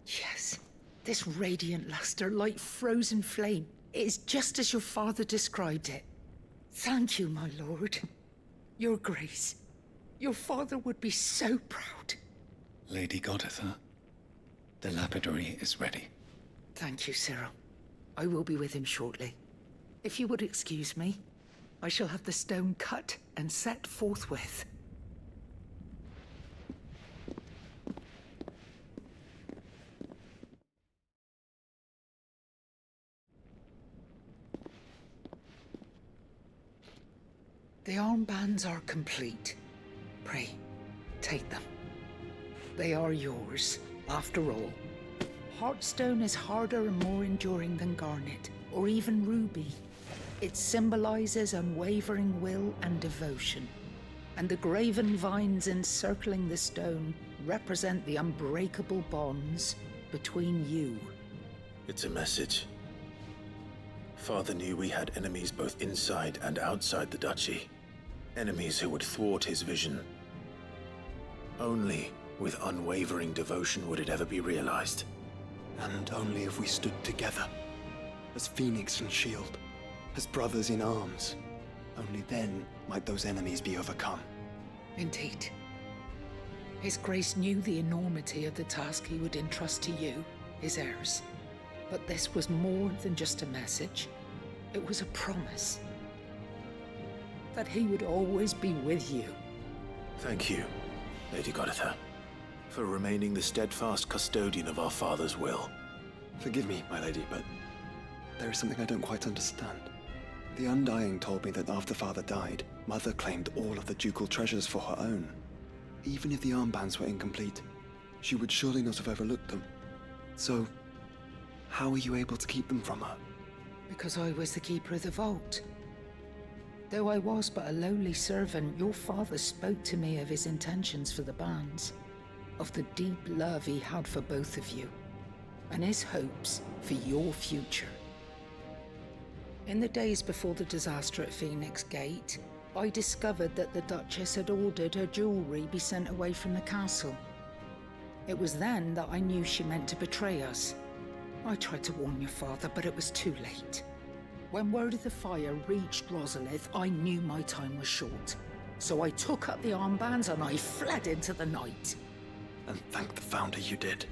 Yes. This radiant luster, like frozen flame. It is just as your father described it. Thank you, my lord. Your grace. Your father would be so proud. Lady Goditha, the lapidary is ready. Thank you, Cyril. I will be with him shortly. If you would excuse me, I shall have the stone cut and set forthwith. The armbands are complete. Pray, take them. They are yours, after all. Heartstone is harder and more enduring than garnet, or even ruby. It symbolizes unwavering will and devotion, and the graven vines encircling the stone represent the unbreakable bonds between you. It's a message. Father knew we had enemies both inside and outside the duchy. Enemies who would thwart his vision. Only with unwavering devotion would it ever be realized. And only if we stood together, as Phoenix and Shield, as brothers in arms. Only then might those enemies be overcome. Indeed. His Grace knew the enormity of the task he would entrust to you, his heirs. But this was more than just a message. It was a promise. That he would always be with you. Thank you, Lady Goditha, for remaining the steadfast custodian of our father's will. Forgive me, my lady, but there is something I don't quite understand. The Undying told me that after Father died, Mother claimed all of the ducal treasures for her own. Even if the armbands were incomplete, she would surely not have overlooked them. So, how were you able to keep them from her? Because I was the keeper of the vault. Though I was but a lowly servant, your father spoke to me of his intentions for the bands, of the deep love he had for both of you, and his hopes for your future. In the days before the disaster at Phoenix Gate, I discovered that the Duchess had ordered her jewelry be sent away from the castle. It was then that I knew she meant to betray us. I tried to warn your father, but it was too late. When word of the fire reached Rosalith, I knew my time was short. So I took up the armbands and I fled into the night. And thank the Founder you did.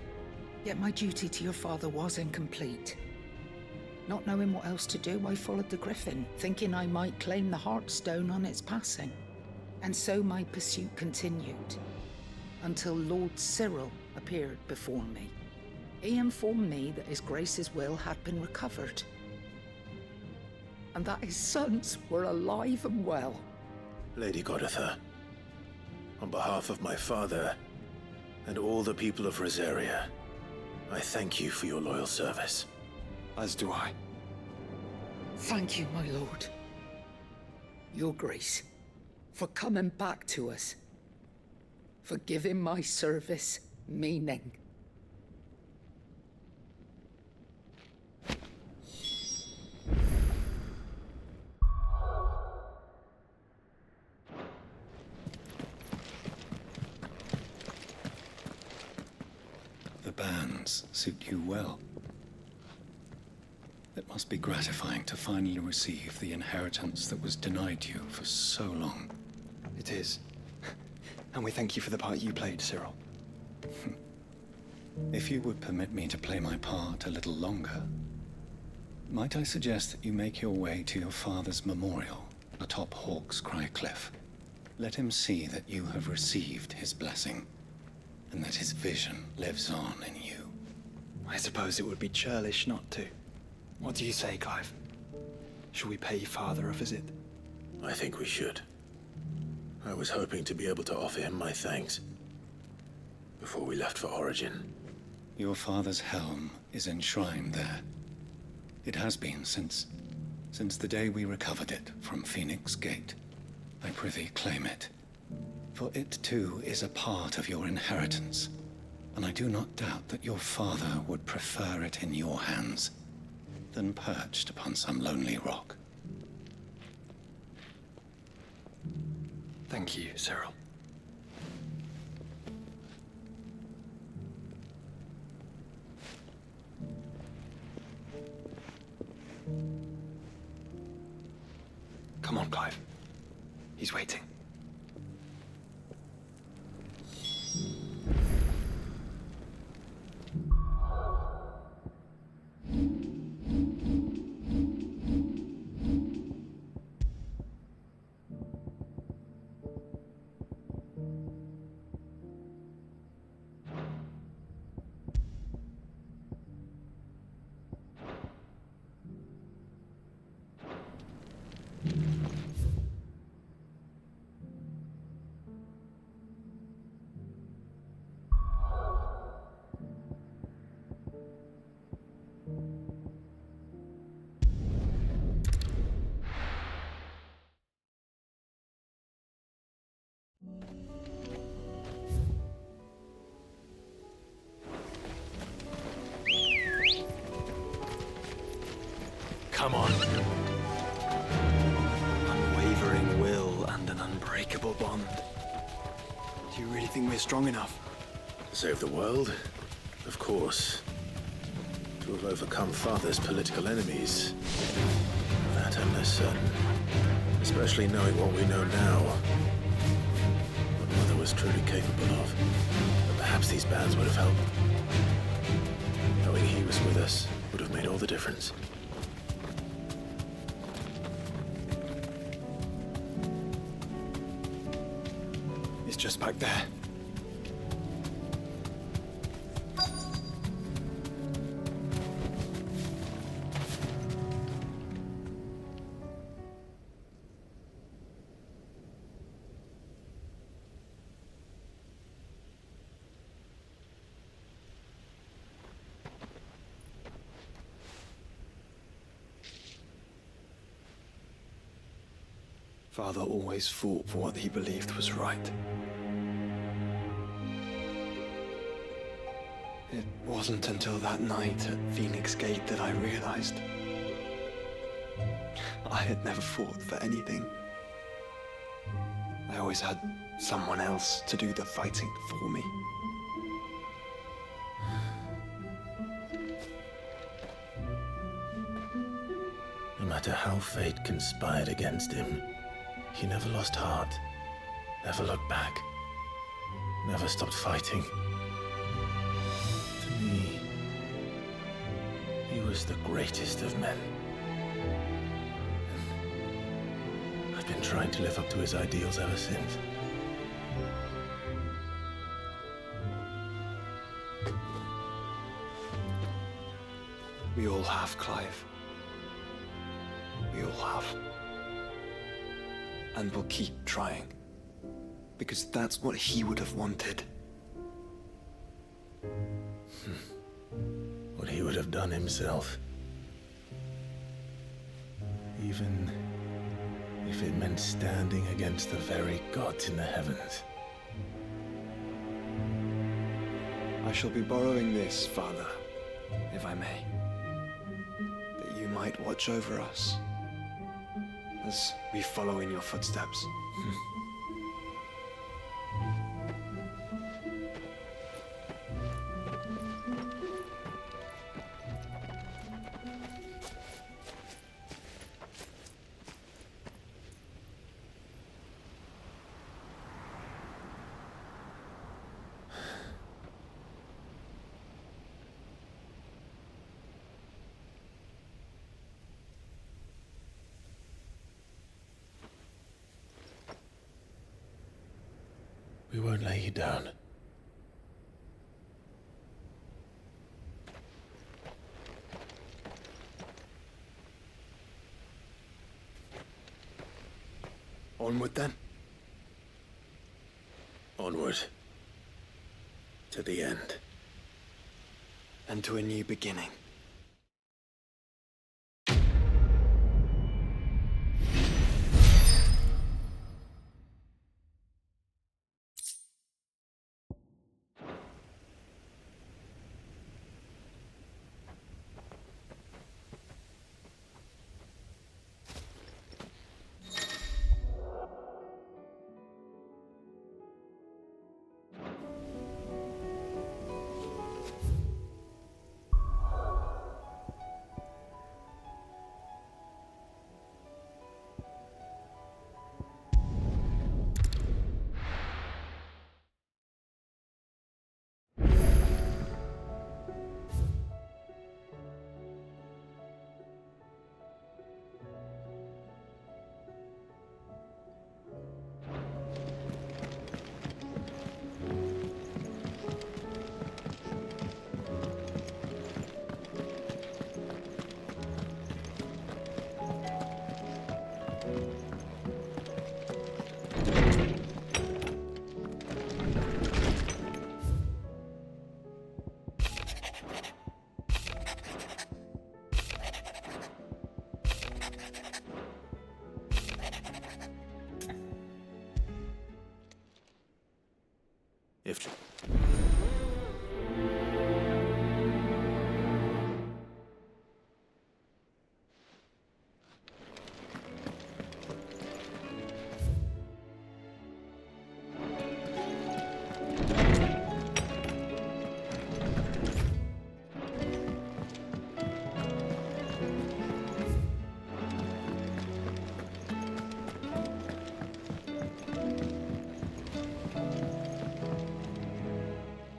Yet my duty to your father was incomplete. Not knowing what else to do, I followed the Griffin, thinking I might claim the Heartstone on its passing. And so my pursuit continued, until Lord Cyril appeared before me. He informed me that His Grace's will had been recovered, and that his sons were alive and well. Lady Goditha, on behalf of my father and all the people of Rosaria, I thank you for your loyal service. As do I. Thank you, my lord. Your Grace, for coming back to us, for giving my service meaning. The bands suit you well. It must be gratifying to finally receive the inheritance that was denied you for so long. It is. And we thank you for the part you played, Cyril. If you would permit me to play my part a little longer, might I suggest that you make your way to your father's memorial atop Hawk's Cry Cliff. Let him see that you have received his blessing, and that his vision lives on in you. I suppose it would be churlish not to. What do you say, Clive? Shall we pay Father a visit? I think we should. I was hoping to be able to offer him my thanks before we left for Origin. Your father's helm is enshrined there. It has been since the day we recovered it from Phoenix Gate. I prithee claim it. For it too is a part of your inheritance, and I do not doubt that your father would prefer it in your hands than perched upon some lonely rock. Thank you, Cyril. Come on, Clive. He's waiting. Come on. Unwavering will and an unbreakable bond. Do you really think we're strong enough? To save the world? Of course. To have overcome Father's political enemies? That I'm less certain. Especially knowing what we know now. What Mother was truly capable of. But perhaps these bands would have helped. Knowing he was with us would have made all the difference. It's just back there. Father always fought for what he believed was right. It wasn't until that night at Phoenix Gate that I realized I had never fought for anything. I always had someone else to do the fighting for me. No matter how fate conspired against him, he never lost heart, never looked back, never stopped fighting. To me, he was the greatest of men. And I've been trying to live up to his ideals ever since. We all have, Clive. We all have. And we'll keep trying. Because that's what he would have wanted. What he would have done himself. Even if it meant standing against the very gods in the heavens. I shall be borrowing this, Father, if I may. That you might watch over us as we follow in your footsteps. We won't lay you down. Onward then. Onward. To the end. And to a new beginning. If...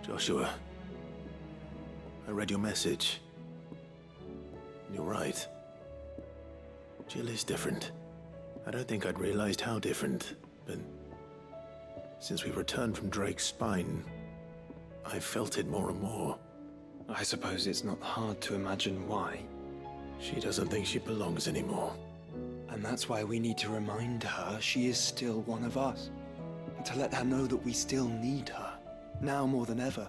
Joshua, I read your message. You're right. Jill is different. I don't think I'd realized how different, but since we returned from Drake's spine, I've felt it more and more. I suppose it's not hard to imagine why. She doesn't think she belongs anymore. And that's why we need to remind her she is still one of us. And to let her know that we still need her. Now more than ever.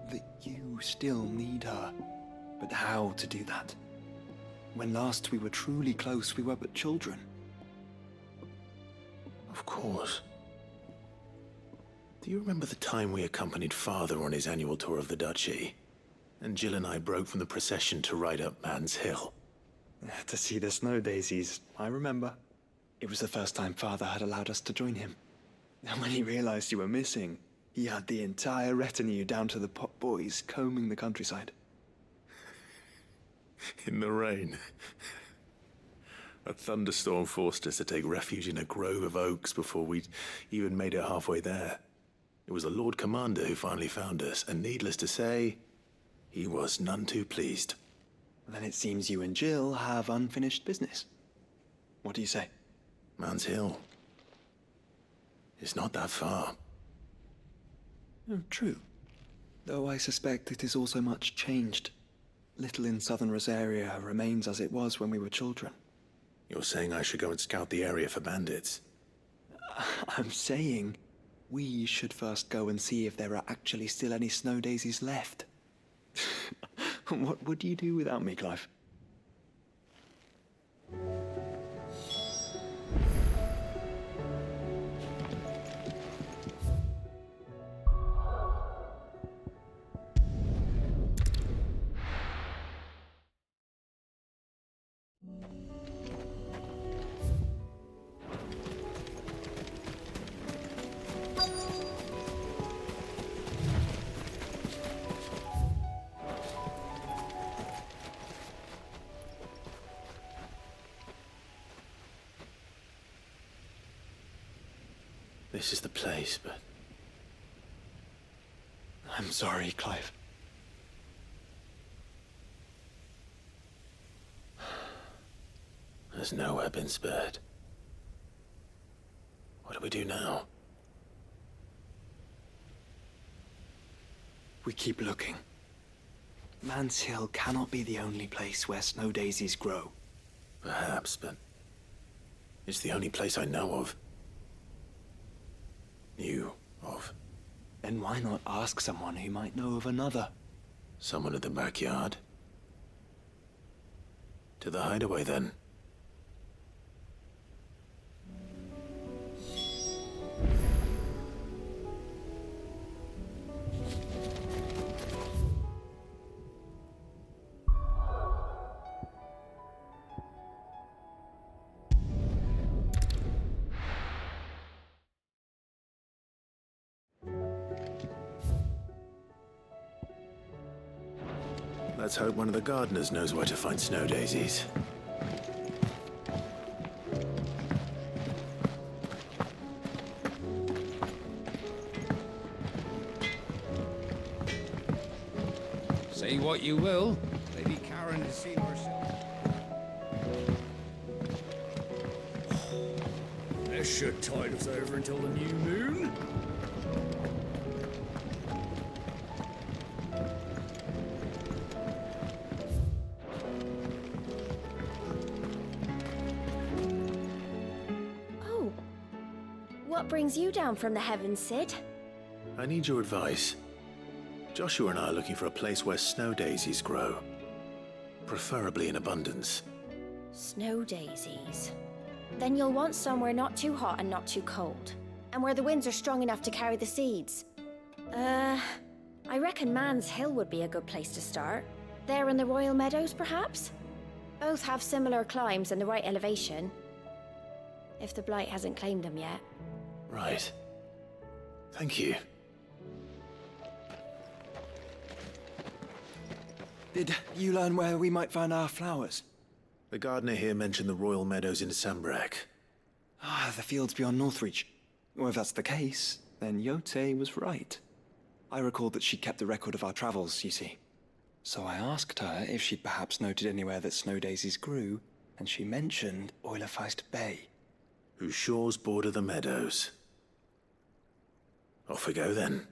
That you still need her. But how to do that? When last we were truly close, we were but children. Of course. Do you remember the time we accompanied Father on his annual tour of the Duchy? And Jill and I broke from the procession to ride up Man's Hill. To see the snow daisies, I remember. It was the first time Father had allowed us to join him. And when he realized you were missing, he had the entire retinue down to the pot boys combing the countryside. In the rain. A thunderstorm forced us to take refuge in a grove of oaks before we'd even made it halfway there. It was the Lord Commander who finally found us, and needless to say, he was none too pleased. Then it seems you and Jill have unfinished business. What do you say? Man's Hill. It's not that far. Oh, true. Though I suspect it is also much changed. Little in southern Rosaria remains as it was when we were children. You're saying I should go and scout the area for bandits? I'm saying we should first go and see if there are actually still any snow daisies left. What would you do without me, Clive? This is the place, but... I'm sorry, Clive. Has nowhere been spared. What do we do now? We keep looking. Man's Hill cannot be the only place where snow daisies grow. Perhaps, but... It's the only place I know of. Knew of. Then why not ask someone who might know of another? Someone at the backyard? To the hideaway, then. Let's hope one of the gardeners knows where to find snow daisies. Say what you will, Lady Karen has seen herself. This should tide us over until the new moon. What brings you down from the heavens, Sid? I need your advice. Joshua and I are looking for a place where snow daisies grow. Preferably in abundance. Snow daisies. Then you'll want somewhere not too hot and not too cold. And where the winds are strong enough to carry the seeds. I reckon Man's Hill would be a good place to start. There in the Royal Meadows, perhaps? Both have similar climbs and the right elevation. If the Blight hasn't claimed them yet. Right. Thank you. Did you learn where we might find our flowers? The gardener here mentioned the Royal Meadows in Sambrak. Ah, the fields beyond Northreach. Well, if that's the case, then Yote was right. I recalled that she kept a record of our travels, you see. So I asked her if she'd perhaps noted anywhere that snow daisies grew, and she mentioned Oilafeist Bay. Whose shores border the meadows. Off we go then.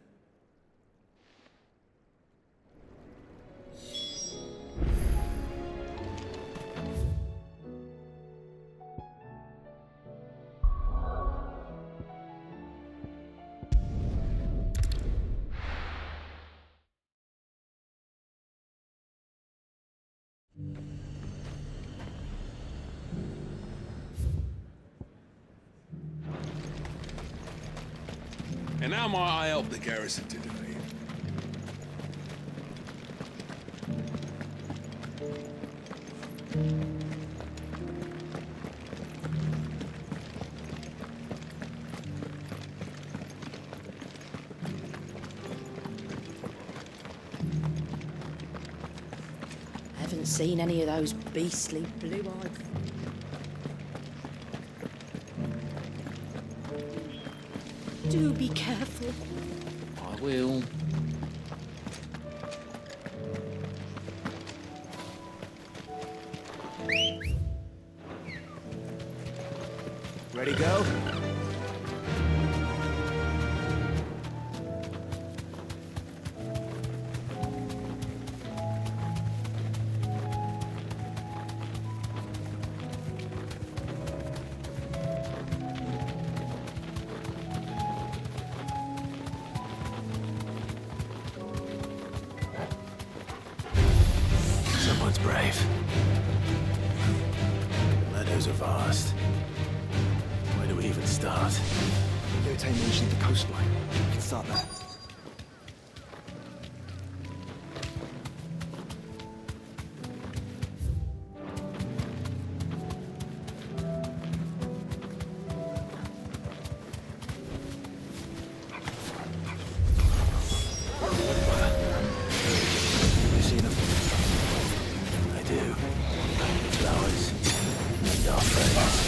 And how might I help the garrison today? Haven't seen any of those beastly blue-eyed... Do be careful. I will. Ready, go? Someone's brave. The meadows are vast. Where do we even start? Yote mentioned the coastline. We can start there. You see them? I do. Flowers and our friends.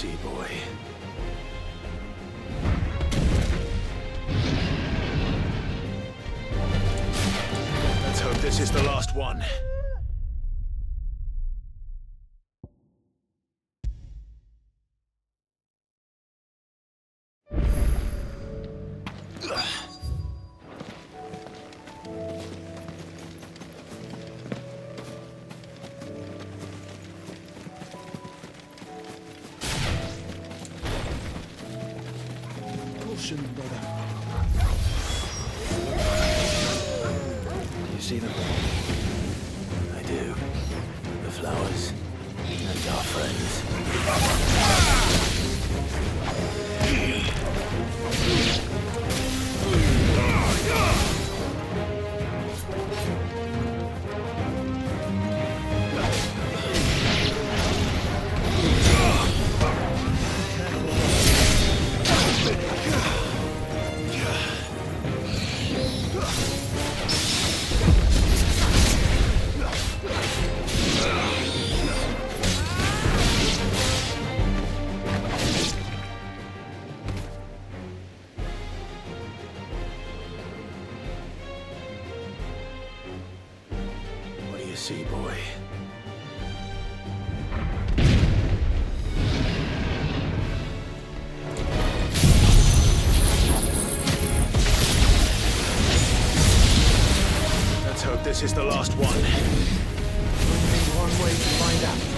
see, boy? Let's hope this is the last one. Caution, brother. Do you see them? I do. The flowers and our friends. What do you see, boy? Let's hope this is the last one. Only one way to find out.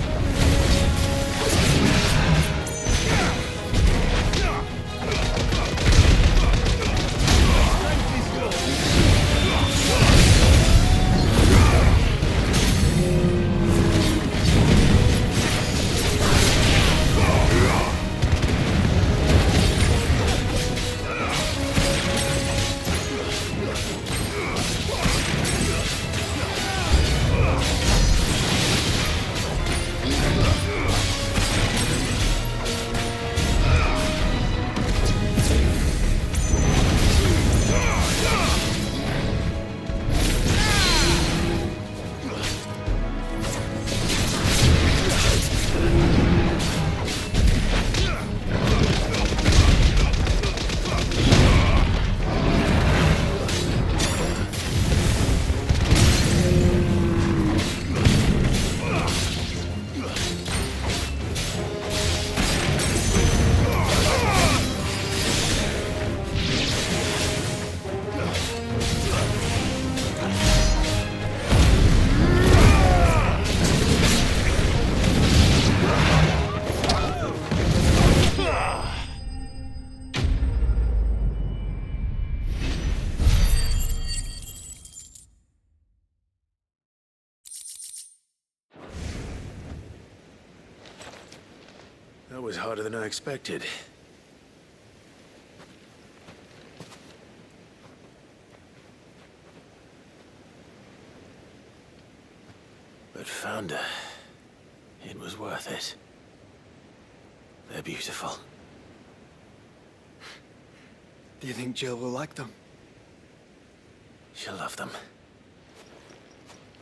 That was harder than I expected. But Founder, it was worth it. They're beautiful. Do you think Jill will like them? She'll love them.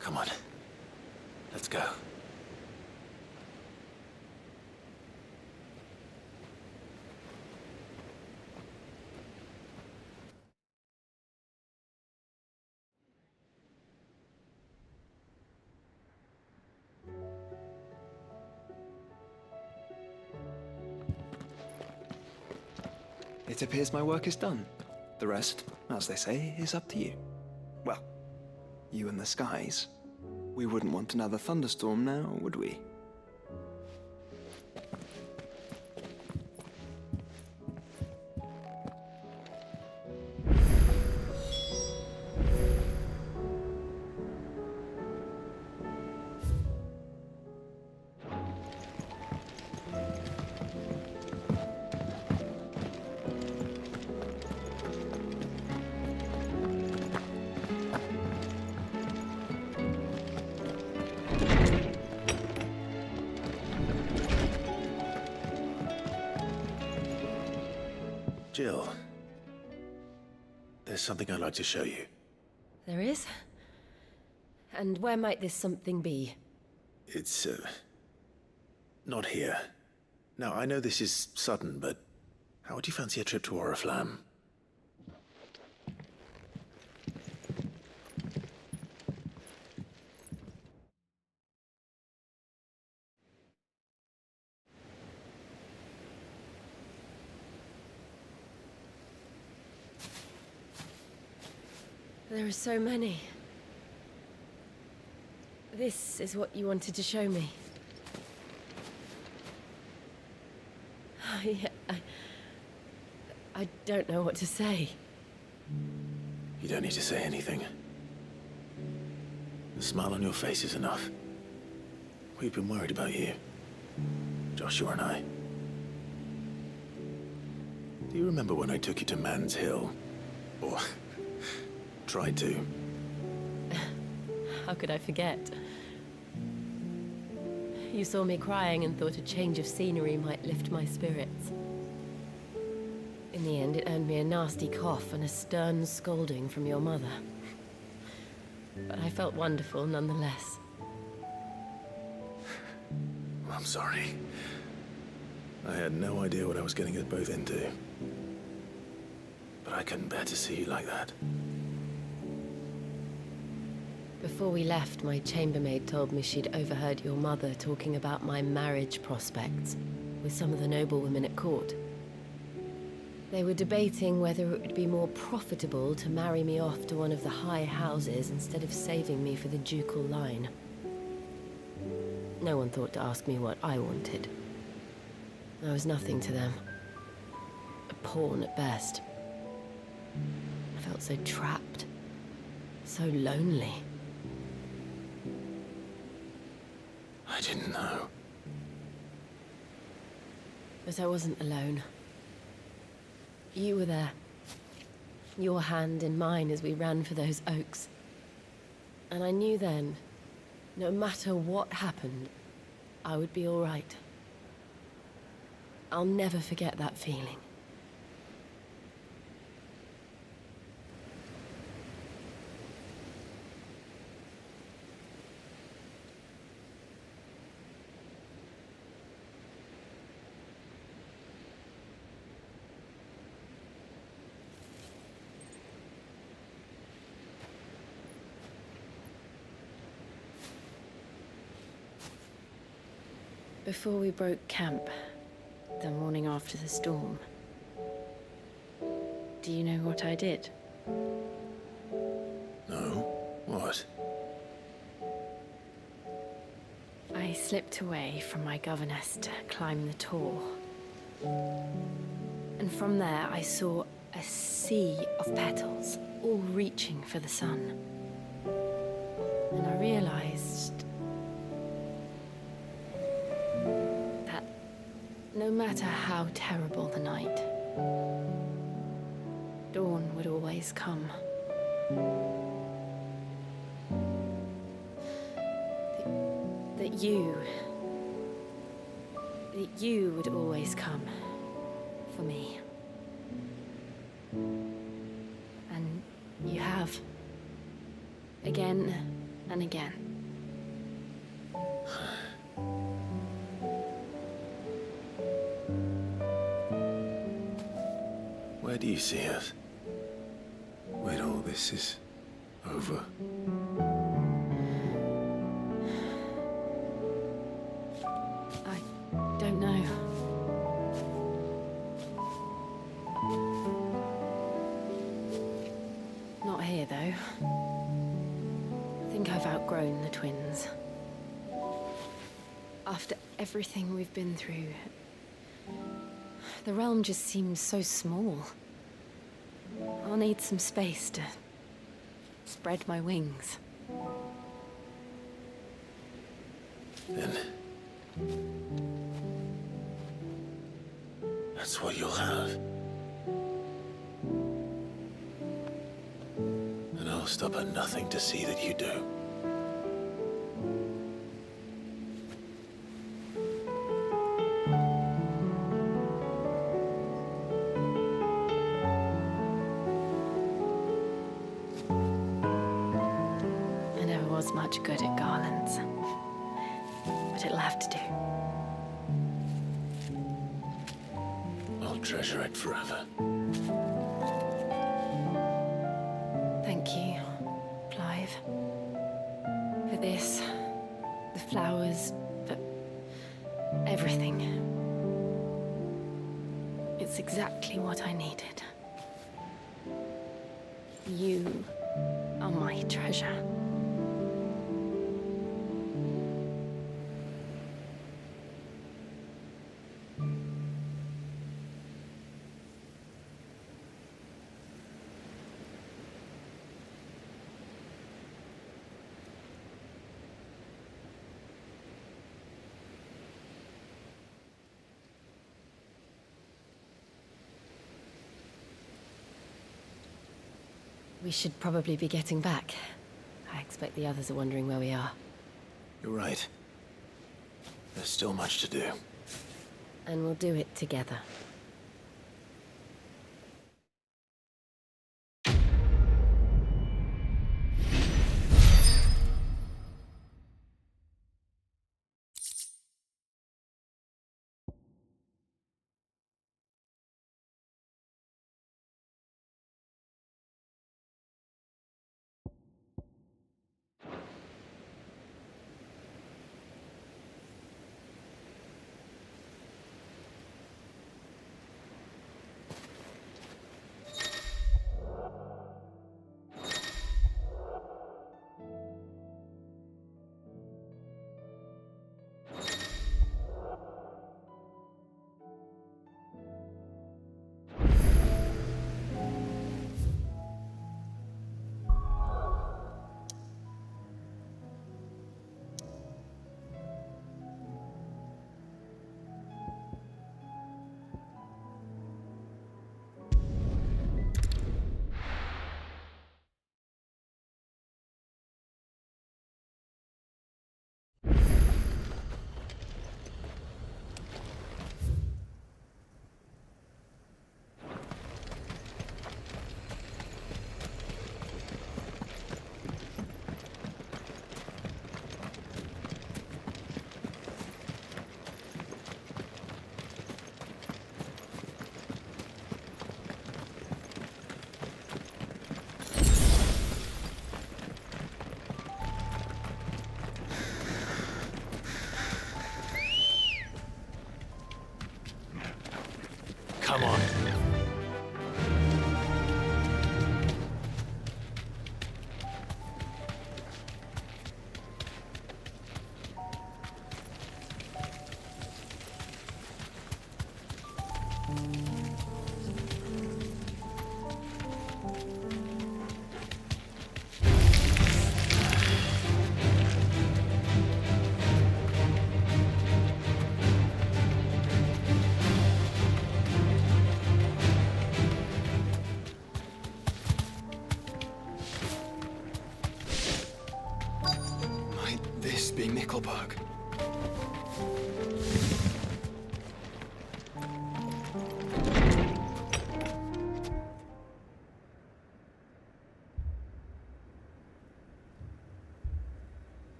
Come on. Let's go. It appears my work is done. The rest, as they say, is up to you. Well, you and the skies. We wouldn't want another thunderstorm now, would we? Jill, there's something I'd like to show you. There is? And where might this something be? It's, not here. Now, I know this is sudden, but how would you fancy a trip to Oriflamme? There are so many. This is what you wanted to show me. I don't know what to say. You don't need to say anything. The smile on your face is enough. We've been worried about you, Joshua and I. Do you remember when I took you to Man's Hill? Or tried to? How could I forget? You saw me crying and thought a change of scenery might lift my spirits. In the end, it earned me a nasty cough and a stern scolding from your mother. But I felt wonderful nonetheless. I'm sorry. I had no idea what I was getting us both into. But I couldn't bear to see you like that. Before we left, my chambermaid told me she'd overheard your mother talking about my marriage prospects with some of the noblewomen at court. They were debating whether it would be more profitable to marry me off to one of the high houses instead of saving me for the ducal line. No one thought to ask me what I wanted. I was nothing to them. A pawn at best. I felt so trapped. So lonely. I didn't know. But I wasn't alone. You were there. Your hand in mine as we ran for those oaks. And I knew then, no matter what happened, I would be all right. I'll never forget that feeling. Before we broke camp, the morning after the storm, do you know what I did? No? What? I slipped away from my governess to climb the tor. And from there I saw a sea of petals, all reaching for the sun. And I realized that no matter how terrible the night, dawn would always come. That you would always come for me. And you have. Again and again. Where do you see us? When all this is over? I don't know. Not here, though. I think I've outgrown the twins. After everything we've been through, the realm just seems so small. I'll need some space to spread my wings. Then that's what you'll have. And I'll stop at nothing to see that you do. I never was much good at garlands, but it'll have to do. I'll treasure it forever. Thank you, Clive. For this, the flowers, for everything. It's exactly what I needed. You are my treasure. We should probably be getting back. I expect the others are wondering where we are. You're right. There's still much to do. And we'll do it together. Come on. Be Nickelberg.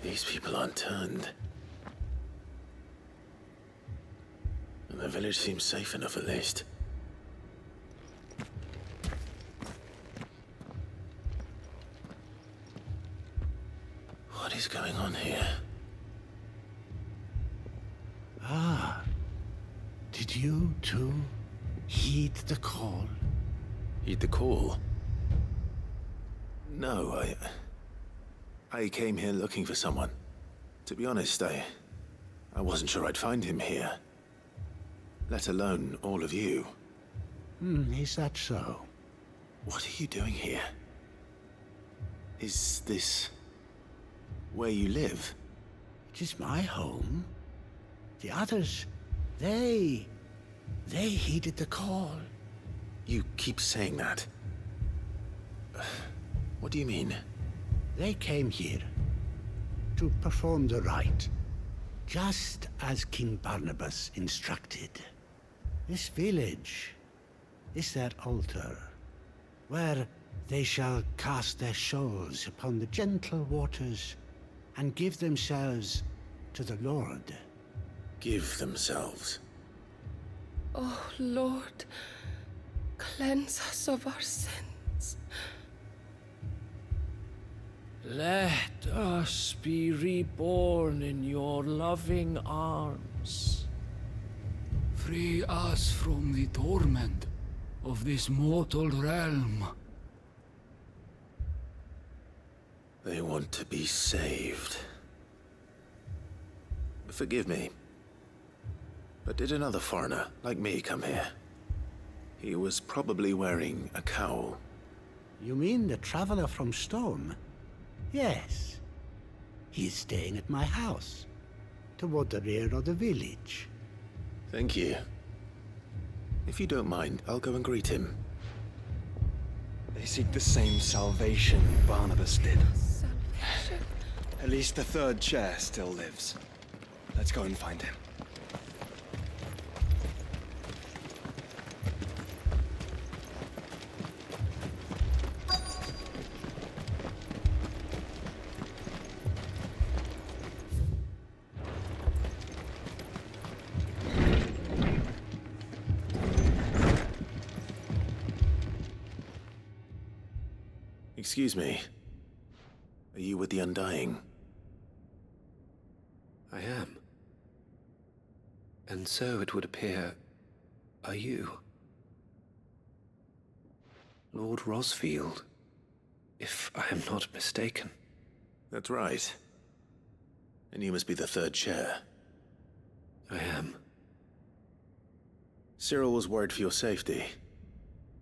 These people aren't turned. And the village seems safe enough at least. What is going on here? Ah, did you too heed the call? Heed the call? No, I came here looking for someone. To be honest, I wasn't sure I'd find him here. Let alone all of you. Is that so? What are you doing here? Is this where you live? It is my home. The others, they heeded the call. You keep saying that. What do you mean? They came here to perform the rite, just as King Barnabas instructed. This village is their altar, where they shall cast their souls upon the gentle waters and give themselves to the Lord. Give themselves? Oh, Lord, cleanse us of our sins. Let us be reborn in your loving arms. Free us from the torment of this mortal realm. They want to be saved. Forgive me. But did another foreigner, like me, come here? He was probably wearing a cowl. You mean the traveler from Storm? Yes. He's staying at my house, toward the rear of the village. Thank you. If you don't mind, I'll go and greet him. They seek the same salvation Barnabas did. At least the third chair still lives. Let's go and find him. Excuse me. Are you with the Undying? I am. And so it would appear, are you? Lord Rosfield, if I am not mistaken. That's right. And you must be the third chair. I am. Cyril was worried for your safety.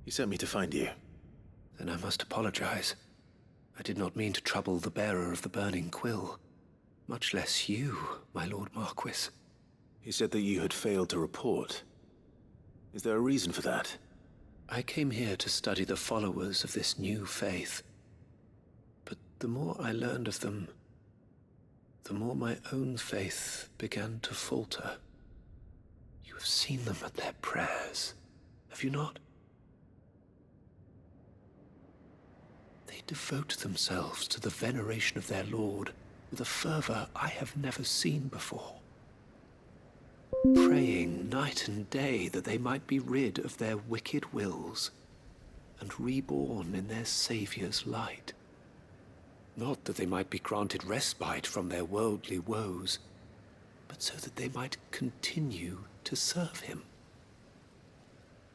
He sent me to find you. Then I must apologize. I did not mean to trouble the bearer of the burning quill. Much less you, my Lord Marquis. He said that you had failed to report. Is there a reason for that? I came here to study the followers of this new faith. But the more I learned of them, the more my own faith began to falter. You have seen them at their prayers, have you not? They devote themselves to the veneration of their Lord with a fervor I have never seen before. Praying night and day that they might be rid of their wicked wills and reborn in their Saviour's light. Not that they might be granted respite from their worldly woes, but so that they might continue to serve him.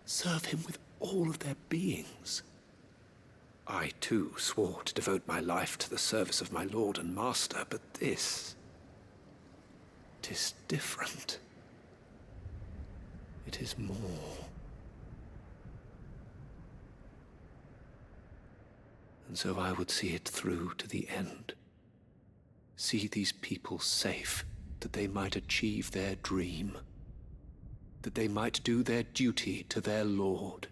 Serve him with all of their beings. I, too, swore to devote my life to the service of my Lord and Master, but this... 'tis different. It is more. And so I would see it through to the end. See these people safe, that they might achieve their dream. That they might do their duty to their Lord.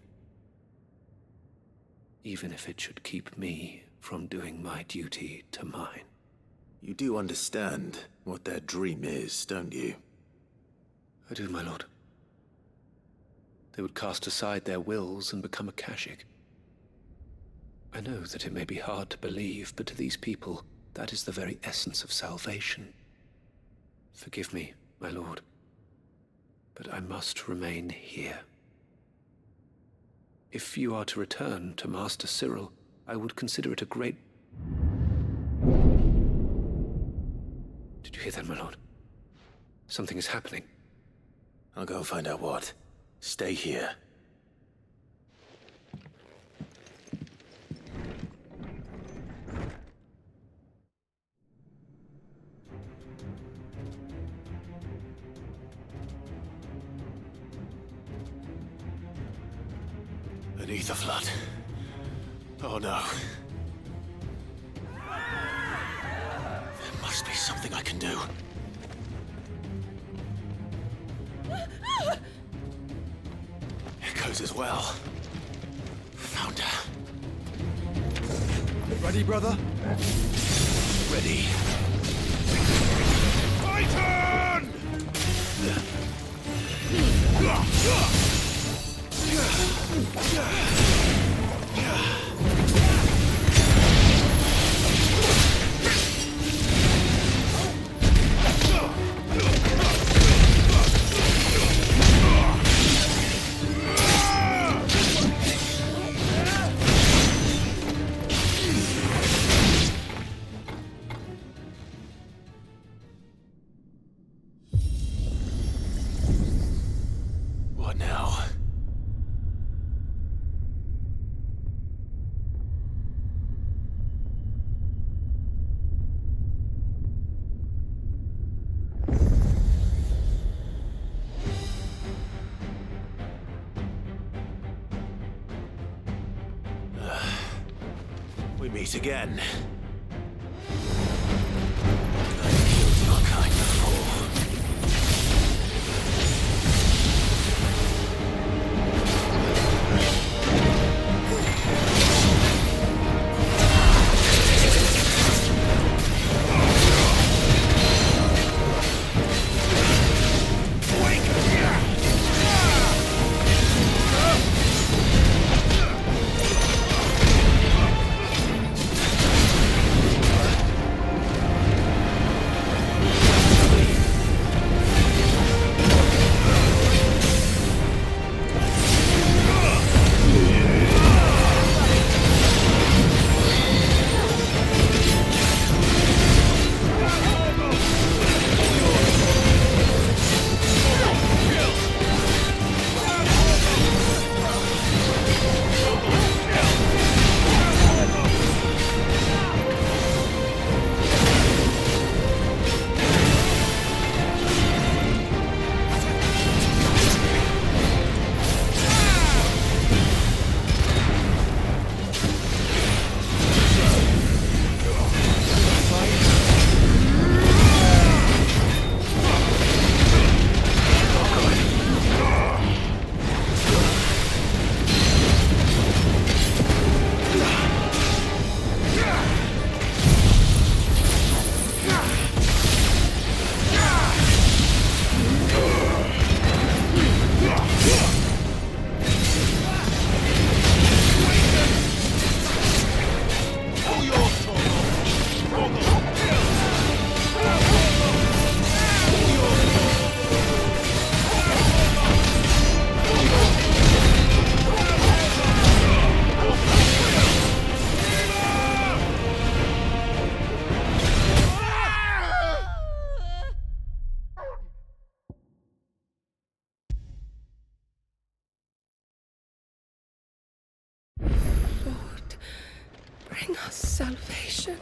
Even if it should keep me from doing my duty to mine. You do understand what their dream is, don't you? I do, my lord. They would cast aside their wills and become Akashic. I know that it may be hard to believe, but to these people, that is the very essence of salvation. Forgive me, my lord, but I must remain here. If you are to return to Master Cyril, I would consider it a great... Did you hear that, my lord? Something is happening. I'll go and find out what. Stay here. Beneath the flood. Oh no. There must be something I can do. Echoes as well. Found her. Ready, brother? Ready. Titan! meet again. I've killed your kind before. Bring us salvation.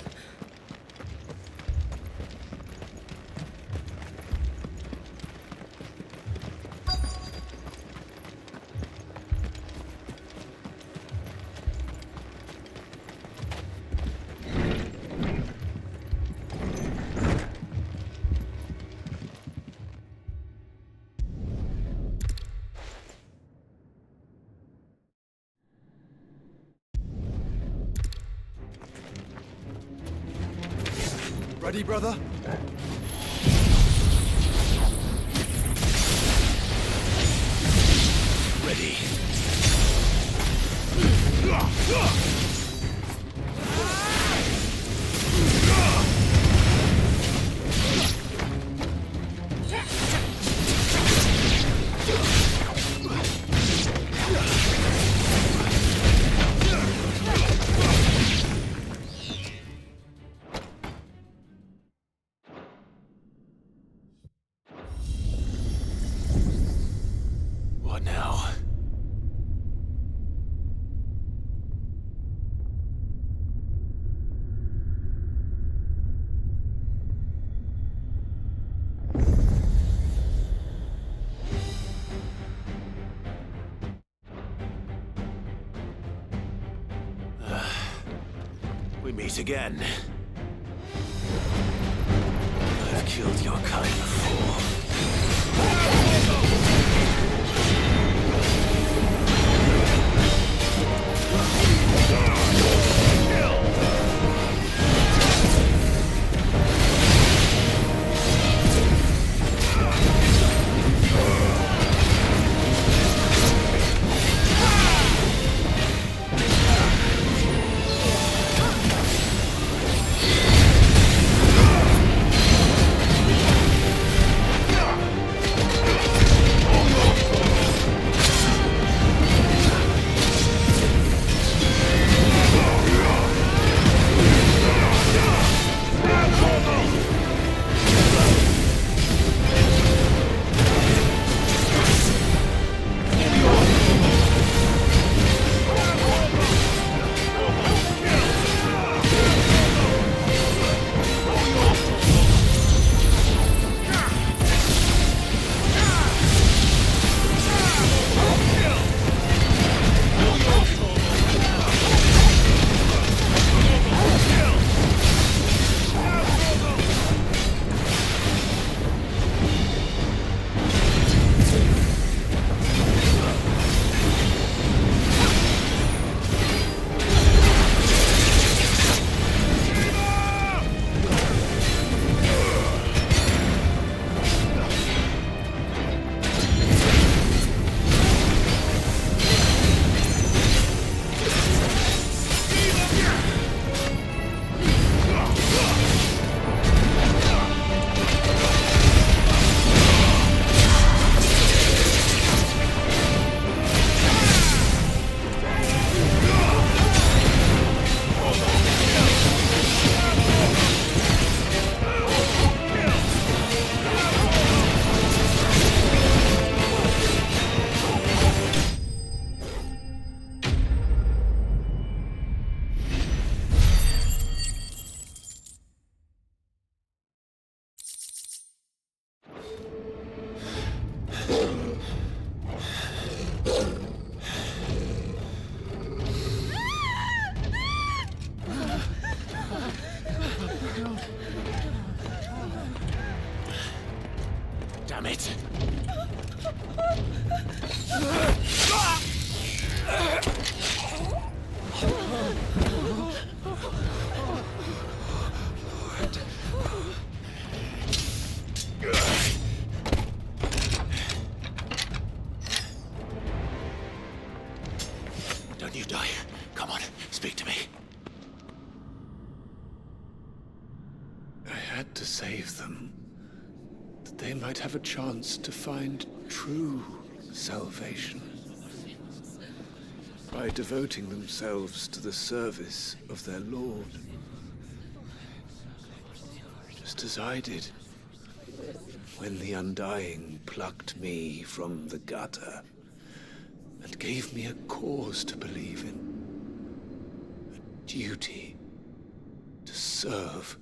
Ready, brother? Ready. What now? We meet again. I've killed your kind before. Damn it! Don't you die. Come on, speak to me. I had to save them, that they might have a chance to find true salvation. By devoting themselves to the service of their Lord. Just as I did when the Undying plucked me from the gutter and gave me a cause to believe in. A duty to serve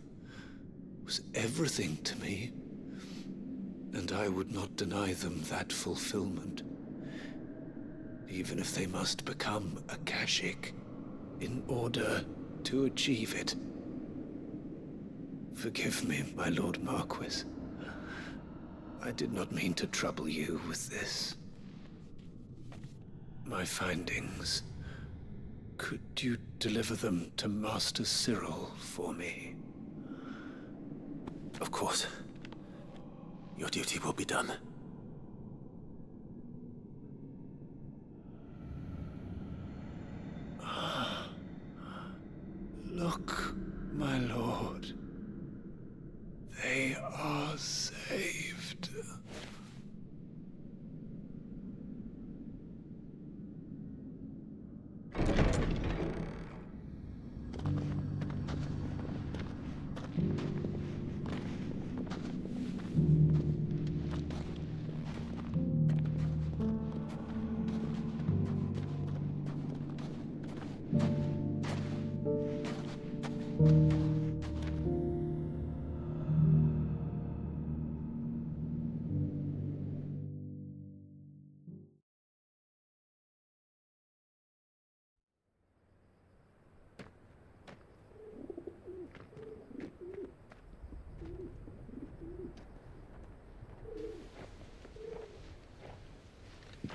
was everything to me, and I would not deny them that fulfillment, even if they must become a Kashik in order to achieve it. Forgive me, my Lord Marquis. I did not mean to trouble you with this. My findings. Could you deliver them to Master Cyril for me? Of course. Your duty will be done. Look, my lord. They are saved.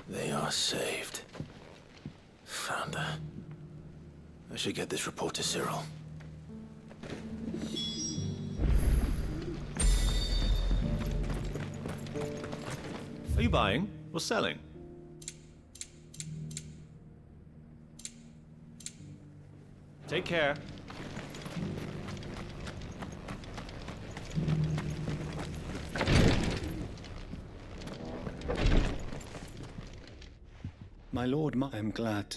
They are saved. Found her. I should get this report to Cyril. Are you buying or selling? Take care. My lord, I'm glad.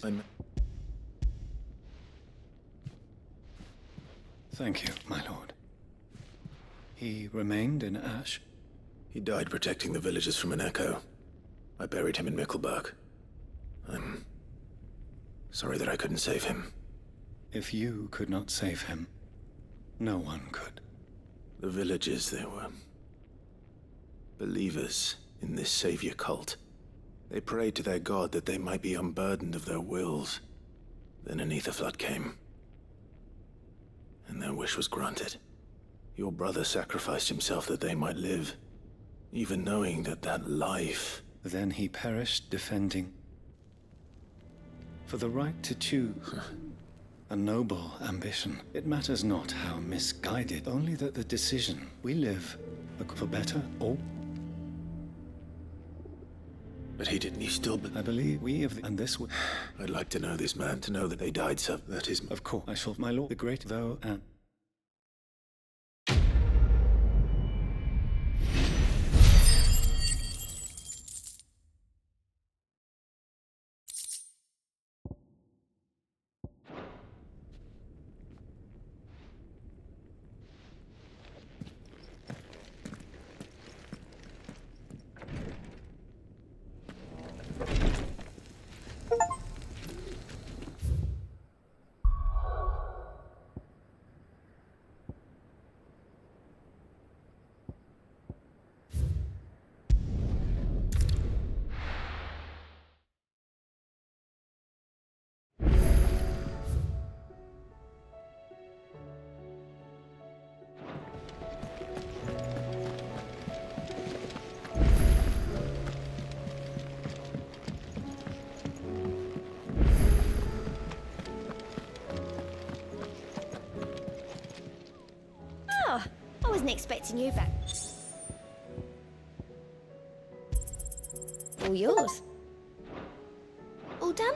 Thank you, my lord. He remained in Ash? He died protecting the villagers from an echo. I buried him in Mickelberg. I'm sorry that I couldn't save him. If you could not save him, no one could. The villagers, they were believers in this savior cult. They prayed to their god that they might be unburdened of their wills. Then an ether flood came, and their wish was granted. Your brother sacrificed himself that they might live, even knowing that that life... Then he perished defending for the right to choose. A noble ambition. It matters not how misguided, only that the decision we live for better or... But he didn't. He still... I believe we have... And this would... I'd like to know this man, to know that they died, so that is... Of course, I shall, my lord, the great though, and... expecting you back. All yours. All done?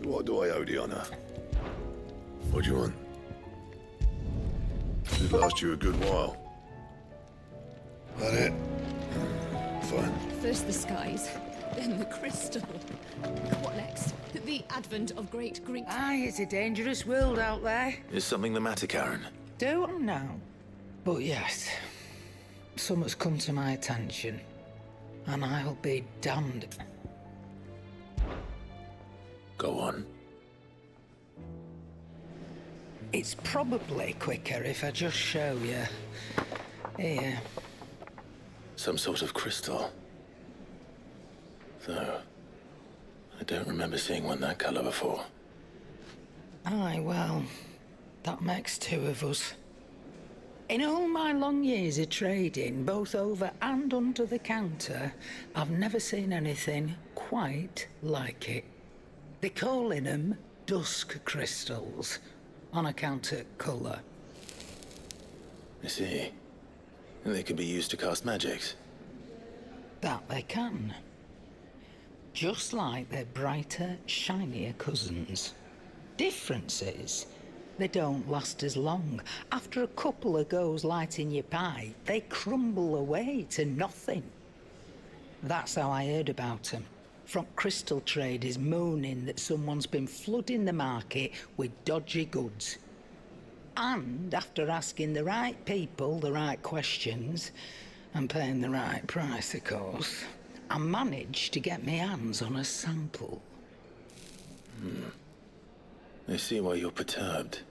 What do I owe the honor? What do you want? Should last you a good while. That it? Fine. First the skies, then the crystal. What next? The advent of great Greek... Aye, it's a dangerous world out there. Is something the matter, Karen? Don't know. But yes, something's come to my attention. And I'll be damned. Go on. It's probably quicker if I just show you. Here. Some sort of crystal. Though, I don't remember seeing one that color before. Aye, well, that makes two of us. In all my long years of trading, both over and under the counter, I've never seen anything quite like it. They're calling them dusk crystals, on account of colour. I see. And they could be used to cast magics. That they can. Just like their brighter, shinier cousins. Difference is, they don't last as long. After a couple of goes lighting your pipe, they crumble away to nothing. That's how I heard about them. From crystal traders moaning that someone's been flooding the market with dodgy goods. And after asking the right people the right questions, and paying the right price, of course, I managed to get my hands on a sample. I see why you're perturbed.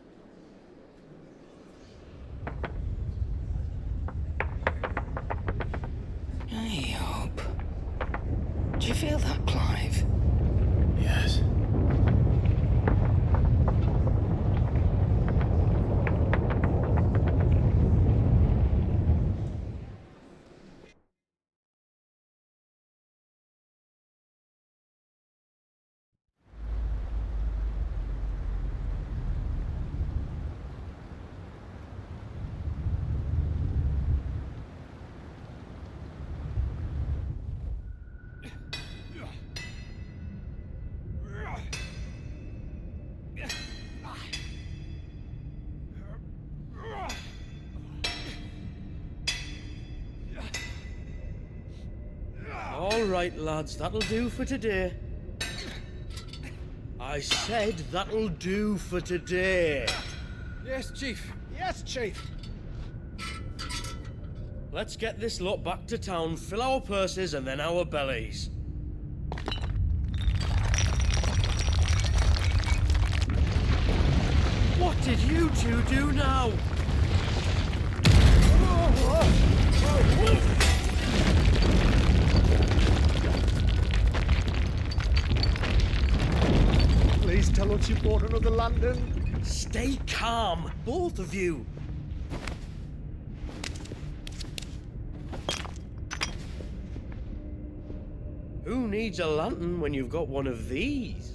I hope. Do you feel that, Clive? Yes. All right, lads, that'll do for today. I said that'll do for today. Yes, Chief. Yes, Chief. Let's get this lot back to town, fill our purses and then our bellies. What did you two do now? Please tell us you bought another lantern. Stay calm, both of you. Who needs a lantern when you've got one of these?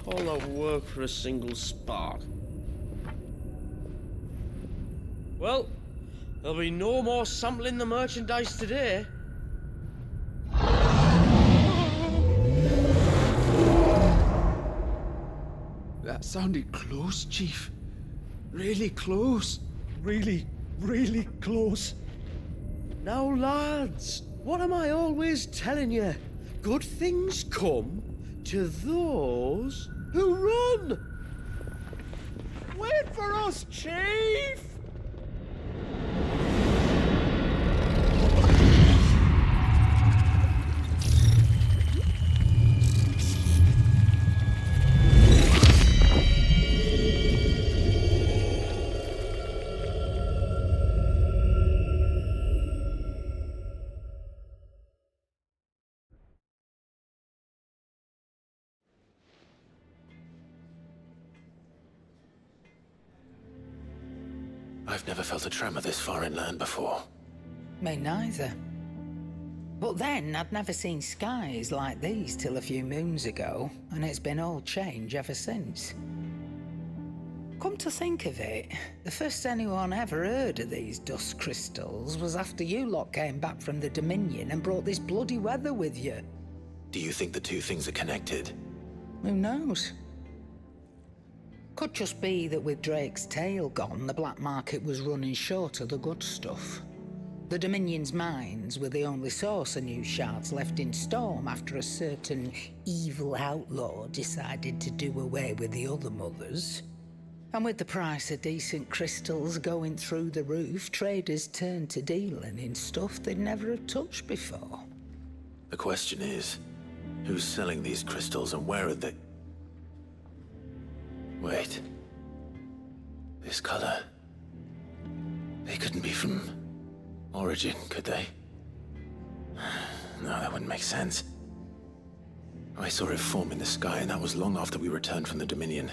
All that work for a single spark. Well, there'll be no more sampling the merchandise today. That sounded close, Chief. Really close. Really, really close. Now, lads, what am I always telling you? Good things come to those who run! Wait for us, Chief! I've never felt a tremor this far inland before. Me neither. But then, I'd never seen skies like these till a few moons ago, and it's been all change ever since. Come to think of it, the first anyone ever heard of these dust crystals was after you lot came back from the Dominion and brought this bloody weather with you. Do you think the two things are connected? Who knows? Could just be that with Drake's tail gone, the black market was running short of the good stuff. The Dominion's mines were the only source of new shards left in Storm after a certain evil outlaw decided to do away with the other mothers. And with the price of decent crystals going through the roof, traders turned to dealing in stuff they'd never have touched before. The question is, who's selling these crystals and where are they? Wait. This color. They couldn't be from Origin, could they? No, that wouldn't make sense. I saw it form in the sky, and that was long after we returned from the Dominion.